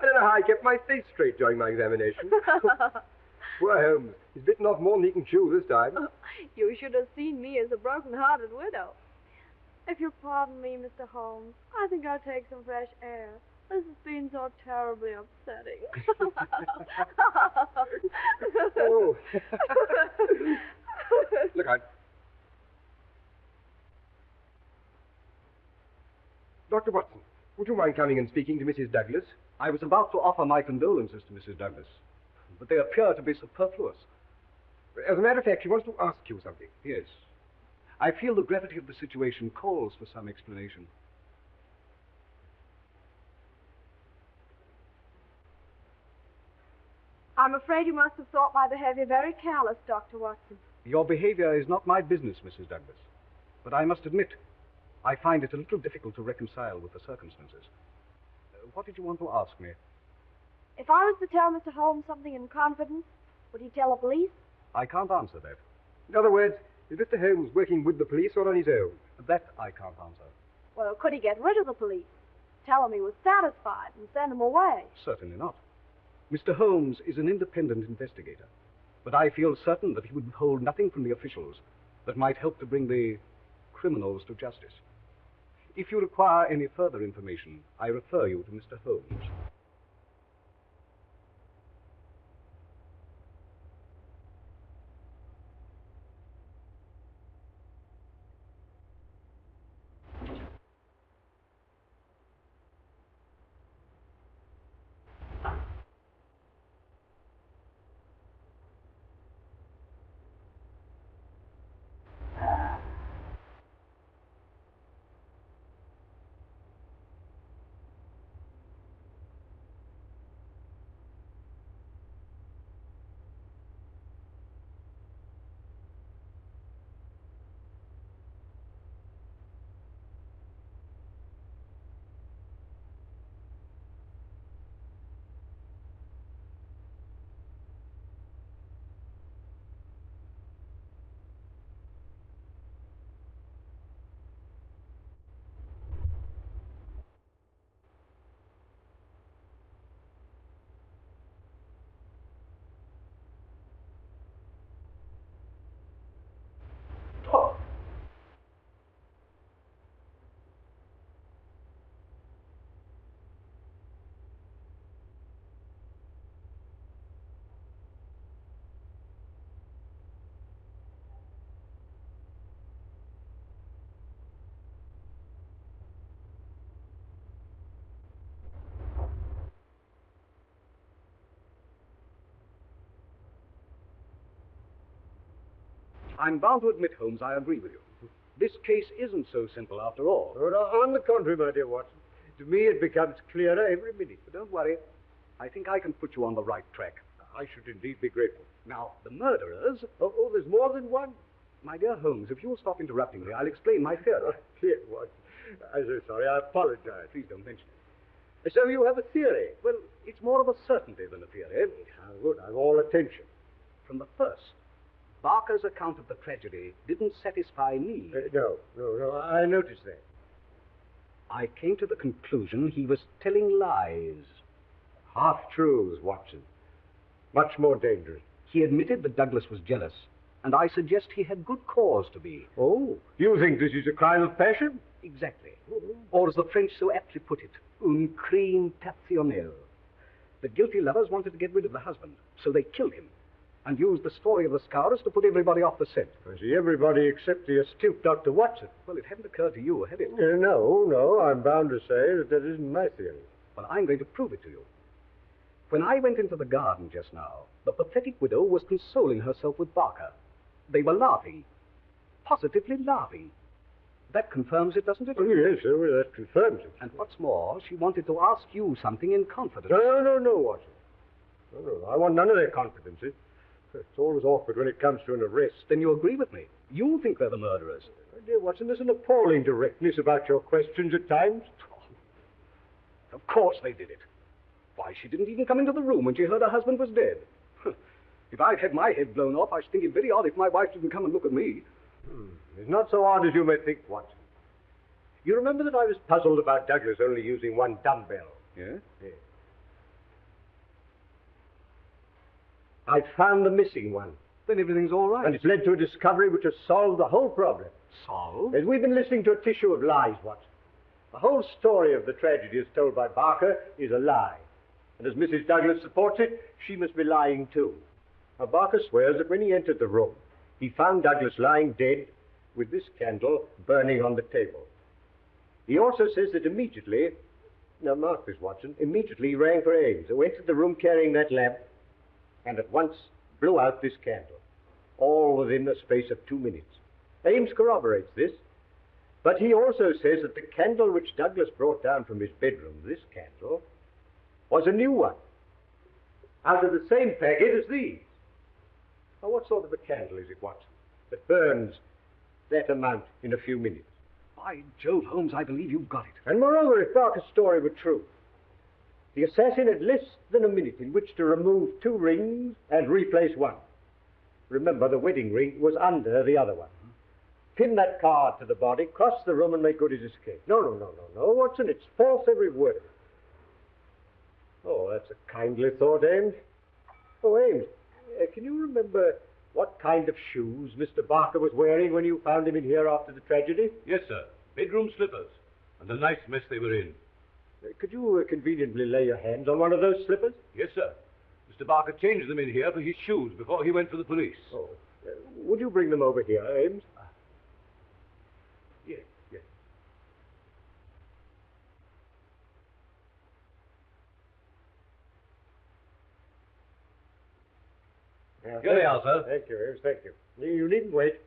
I don't know how I kept my face straight during my examination. Poor Holmes. He's bitten off more than he can chew this time.
You should have seen me as a broken-hearted widow. If you'll pardon me, Mr. Holmes, I think I'll take some fresh air. This has been so terribly upsetting.
Oh. Look out. Dr. Watson, would you mind coming and speaking to Mrs. Douglas?
I was about to offer my condolences to Mrs. Douglas, but they appear to be superfluous.
As a matter of fact, she wants to ask you something.
Yes. I feel the gravity of the situation calls for some explanation.
I'm afraid you must have thought my behavior very callous, Dr. Watson.
Your behavior is not my business, Mrs. Douglas. But I must admit, I find it a little difficult to reconcile with the circumstances. What did you want to ask me?
If I was to tell Mr. Holmes something in confidence, would he tell the police?
I can't answer that.
In other words, is Mr. Holmes working with the police or on his own?
That I can't answer.
Well, could he get rid of the police? Tell them he was satisfied and send them away?
Certainly not. Mr. Holmes is an independent investigator, but I feel certain that he would withhold nothing from the officials that might help to bring the criminals to justice. If you require any further information, I refer you to Mr. Holmes. I'm bound to admit, Holmes, I agree with you. This case isn't so simple after all.
Oh, no, on the contrary, my dear Watson. To me, it becomes clearer every minute.
But don't worry. I think I can put you on the right track.
I should indeed be grateful.
Now, the murderers...
Oh, there's more than one.
My dear Holmes, if you'll stop interrupting me, I'll explain my theory.
Oh, dear Watson. I'm so sorry. I apologize.
Please don't mention it.
So you have a theory?
Well, it's more of a certainty than a theory.
How good. I'm all attention.
From the first, Barker's account of the tragedy didn't satisfy me.
No. I noticed that.
I came to the conclusion he was telling lies.
Half-truths, Watson. Much more dangerous.
He admitted that Douglas was jealous, and I suggest he had good cause to be.
Oh, you think this is a crime of passion?
Exactly. Or as the French so aptly put it, un crime passionnel. The guilty lovers wanted to get rid of the husband, so they killed him, and used the story of the scourers to put everybody off the scent.
I see, everybody except the astute Dr. Watson.
Well, it hadn't occurred to you, had it?
No, I'm bound to say that isn't my theory.
Well, I'm going to prove it to you. When I went into the garden just now, the pathetic widow was consoling herself with Barker. They were laughing. Positively laughing. That confirms it, doesn't it?
Oh, yes, that confirms it.
And what's more, she wanted to ask you something in confidence.
No, Watson. No, I want none of their confidences. It's always awkward when it comes to an arrest.
Then you agree with me. You think they're the murderers.
My dear Watson, there's an appalling directness about your questions at times.
Of course they did it. Why, she didn't even come into the room when she heard her husband was dead. If I'd had my head blown off, I should think it very odd if my wife didn't come and look at me.
It's not so odd as you may think, Watson. You remember that I was puzzled about Douglas only using one dumbbell?
Yeah?
Yes. I found the missing one.
Then everything's all right.
And it's led to a discovery which has solved the whole problem.
Solved?
As we've been listening to a tissue of lies, Watson. The whole story of the tragedy as told by Barker is a lie. And as Mrs. Douglas supports it, she must be lying too. Now, Barker swears that when he entered the room, he found Douglas lying dead with this candle burning on the table. He also says that immediately, now mark this, Watson, immediately he rang for Ames, who entered the room carrying that lamp and at once blew out this candle, all within the space of 2 minutes. Ames corroborates this, but he also says that the candle which Douglas brought down from his bedroom, this candle, was a new one, out of the same packet as these. Now, what sort of a candle is it, Watson, that burns that amount in a few minutes?
By Jove, Holmes, I believe you've got it.
And moreover, if Barker's story were true, the assassin had less than a minute in which to remove 2 rings and replace one. Remember, the wedding ring was under the other one. Pin that card to the body, cross the room, and make good his escape. No, Watson, it's false, every word of it. Oh, that's a kindly thought, Ames. Oh, Ames, can you remember what kind of shoes Mr. Barker was wearing when you found him in here after the tragedy?
Yes, sir. Bedroom slippers. And a nice mess they were in.
Could you conveniently lay your hands on one of those slippers?
Yes, sir. Mr. Barker changed them in here for his shoes before he went for the police.
Oh, would you bring them over here, Ames?
Yes.
Here they are, sir. Thank you, Ames, thank you. You needn't wait.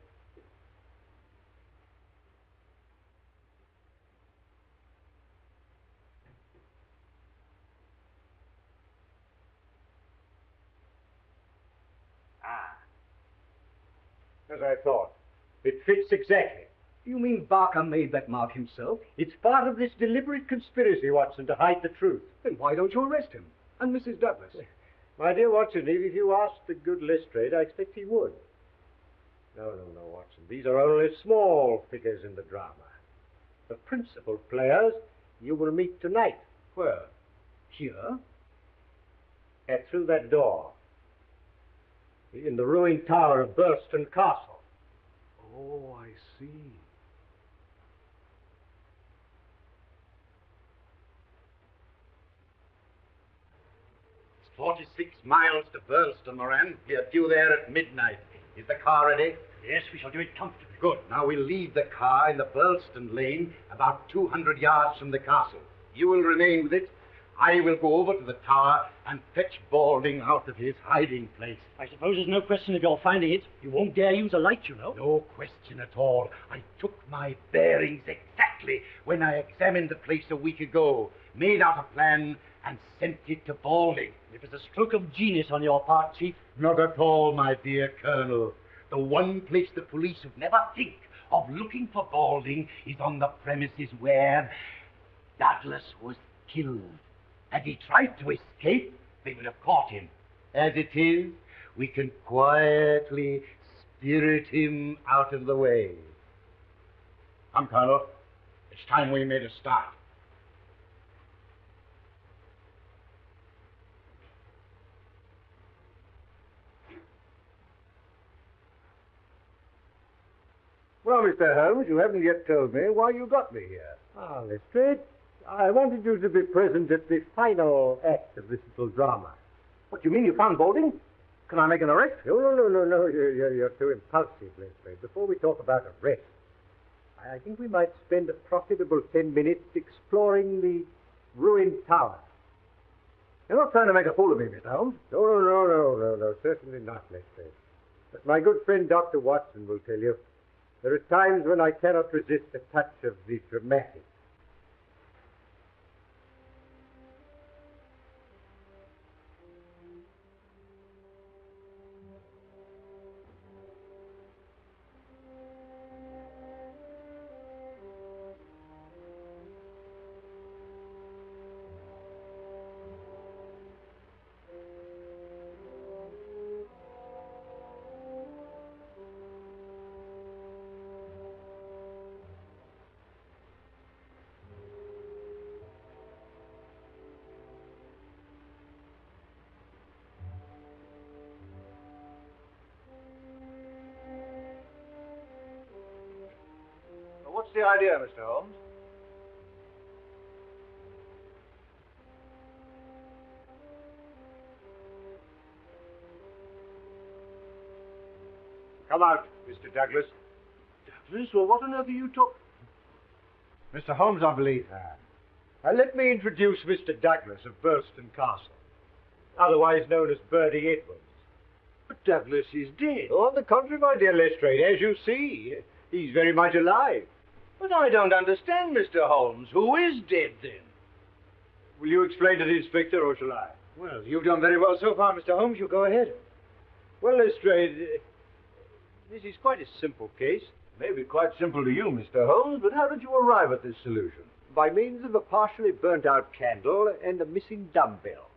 As I thought. It fits exactly.
You mean Barker made that mark himself?
It's part of this deliberate conspiracy, Watson, to hide the truth.
Then why don't you arrest him? And Mrs. Douglas?
My dear Watson, if you asked the good Lestrade, I expect he would. No, Watson. These are only small figures in the drama. The principal players you will meet tonight.
Where? Here?
Through that door. In the ruined tower of 𝙁𝙤𝙡𝙗 Castle.
Oh, I see.
It's 46 miles to 𝙁𝙁𝙗, Moran. We are due there at midnight. Is the car ready?
Yes, we shall do it comfortably.
Good. Now we'll leave the car in the 𝙁𝙁𝙗 lane about 200 yards from the castle. You will remain with it. I will go over to the tower and fetch Balding out of his hiding place.
I suppose there's no question of your finding it. You won't dare use a light, you know.
No question at all. I took my bearings exactly when I examined the place a week ago, made out a plan, and sent it to Balding.
It was a stroke of genius on your part, Chief.
Not at all, my dear Colonel. The one place the police would never think of looking for Balding is on the premises where Douglas was killed. Had he tried to escape, they would have caught him. As it is, we can quietly spirit him out of the way. Come, Colonel. It's time we made a start.
Well, Mr. Holmes, you haven't yet told me why you got me here. Ah, Lestrade, I wanted you to be present at the final act of this little drama.
What, you mean you found Balding? Can I make an arrest?
No. You're too impulsive, Lestrade. Before we talk about arrest, I think we might spend a profitable 10 minutes exploring the ruined tower.
You're not trying to make a fool of me, Mr. Holmes?
No, certainly not, Lestrade. But my good friend Dr. Watson will tell you, there are times when I cannot resist a touch of the dramatic.
What's the idea, Mr. Holmes?
Come out, Mr. Douglas.
Douglas? Well, what on earth are you talking?
Mr. Holmes, I believe that. Let me introduce Mr. Douglas of 𝙁𝙁𝙗𝙗 Castle, otherwise known as Birdie Edwards.
But Douglas is dead.
Oh, on the contrary, my dear Lestrade, as you see, he's very much alive.
But I don't understand, Mr. Holmes. Who is dead, then?
Will you explain to the inspector, or shall I?
Well, you've done very well so far, Mr. Holmes. You go ahead.
Well, Lestrade, this is quite a simple case.
May be quite simple to you, Mr. Holmes, but how did you arrive at this solution?
By means of a partially burnt-out candle and a missing dumbbell.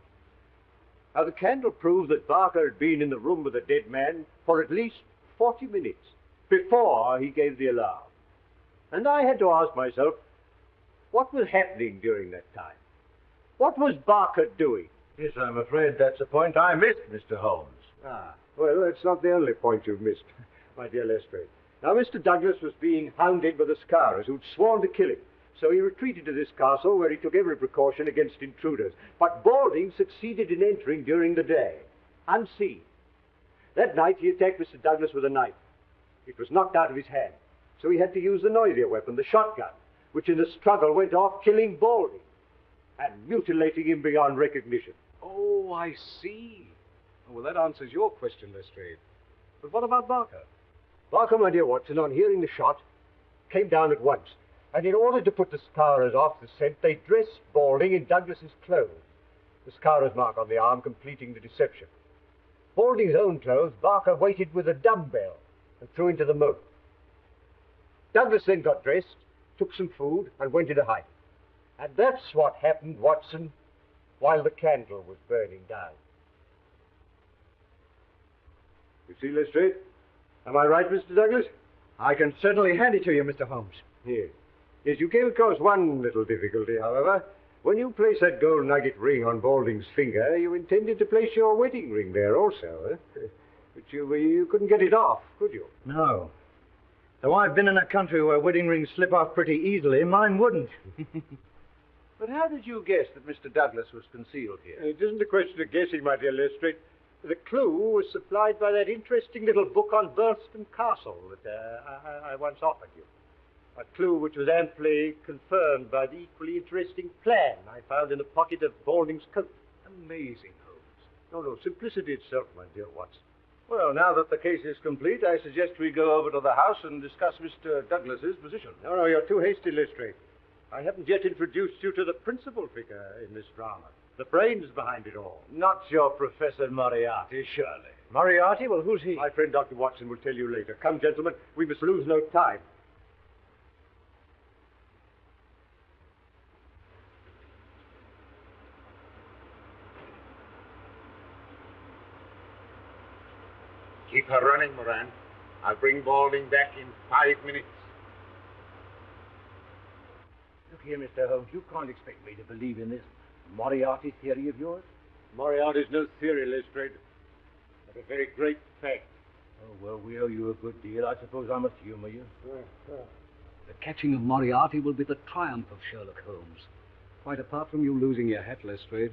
Now, the candle proved that Barker had been in the room with the dead man for at least 40 minutes before he gave the alarm. And I had to ask myself, what was happening during that time? What was Barker doing?
Yes, I'm afraid that's a point I missed, Mr. Holmes.
Ah, well, that's not the only point you've missed, my dear Lestrade. Now, Mr. Douglas was being hounded by the Scowrers, who'd sworn to kill him. So he retreated to this castle, where he took every precaution against intruders. But Balding succeeded in entering during the day, unseen. That night, he attacked Mr. Douglas with a knife. It was knocked out of his hand, so he had to use the noisier weapon, the shotgun, which in the struggle went off, killing Balding and mutilating him beyond recognition.
Oh, I see. Oh, well, that answers your question, Lestrade. But what about Barker?
Barker, my dear Watson, on hearing the shot, came down at once. And in order to put the Scowrers off the scent, they dressed Balding in Douglas's clothes, the Scowrers' mark on the arm completing the deception. Balding's own clothes, Barker weighted with a dumbbell and threw into the moat. Douglas then got dressed, took some food, and went into hiding. And that's what happened, Watson, while the candle was burning down. You see, Lestrade? Am I right, Mr. Douglas?
I can certainly hand it to you, Mr. Holmes.
Yes. Yes, you came across one little difficulty, however. When you placed that gold nugget ring on Balding's finger, you intended to place your wedding ring there also, but you couldn't get it off, could you?
No. Though I've been in a country where wedding rings slip off pretty easily, mine wouldn't.
But how did you guess that Mr. Douglas was concealed here?
It isn't a question of guessing, my dear Lestrade. The clue was supplied by that interesting little book on Burlston Castle that I once offered you. A clue which was amply confirmed by the equally interesting plan I found in the pocket of Balding's coat.
Amazing, Holmes.
No, simplicity itself, my dear Watson.
Well, now that the case is complete, I suggest we go over to the house and discuss Mr. Douglas's position.
No, you're too hasty, Lestrade. I haven't yet introduced you to the principal figure in this drama, the brains behind it all.
Not your Professor Moriarty, surely.
Moriarty? Well, who's he?
My friend Dr. Watson will tell you later. Come, gentlemen, we must lose no time.
Keep her running, Moran. I'll bring Balding back in 5 minutes.
Look here, Mr. Holmes, you can't expect me to believe in this Moriarty theory of yours.
Moriarty's no theory, Lestrade, but a very great fact.
Oh, well, we owe you a good deal. I suppose I must humor you.
The catching of Moriarty will be the triumph of Sherlock Holmes. Quite apart from you losing your hat, Lestrade.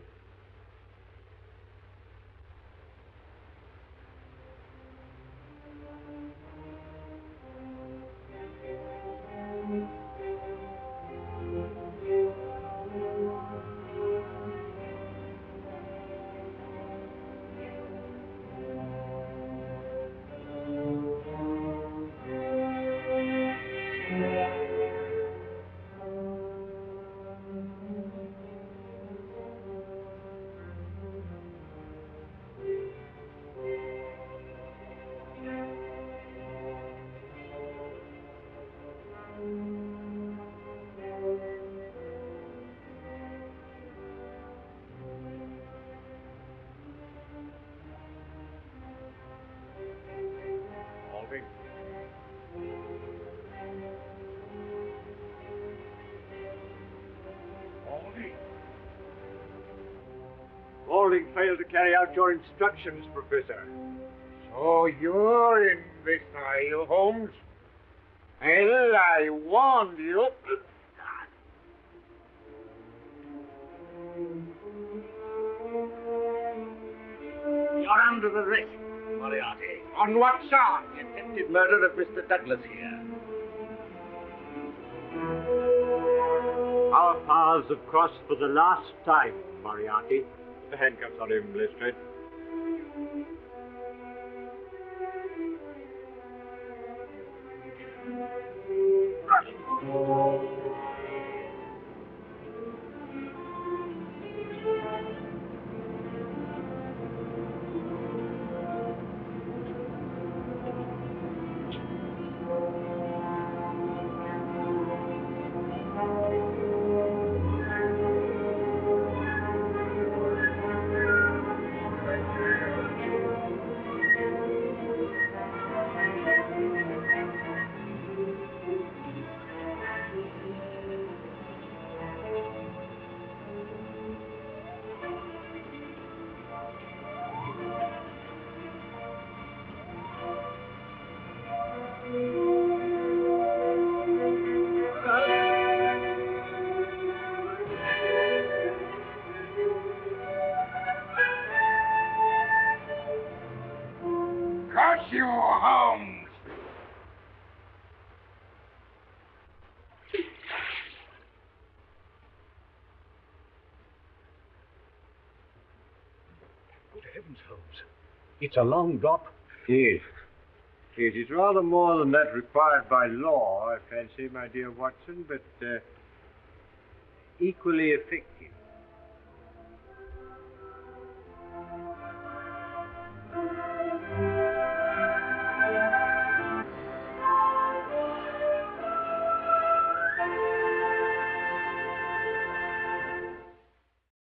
Balding failed to carry out your instructions, Professor.
So you're in this, are you, Holmes? Well, I warned you.
You're under arrest, Moriarty.
On what charge?
Attempted murder of Mr. Douglas here.
Our paths have crossed for the last time, Moriarty. Put the handcuffs on him, Lestrade.
you, Holmes!
Good heavens, Holmes. It's a long drop.
Yes. Yes, it's rather more than that required by law, I fancy, my dear Watson, but equally effective.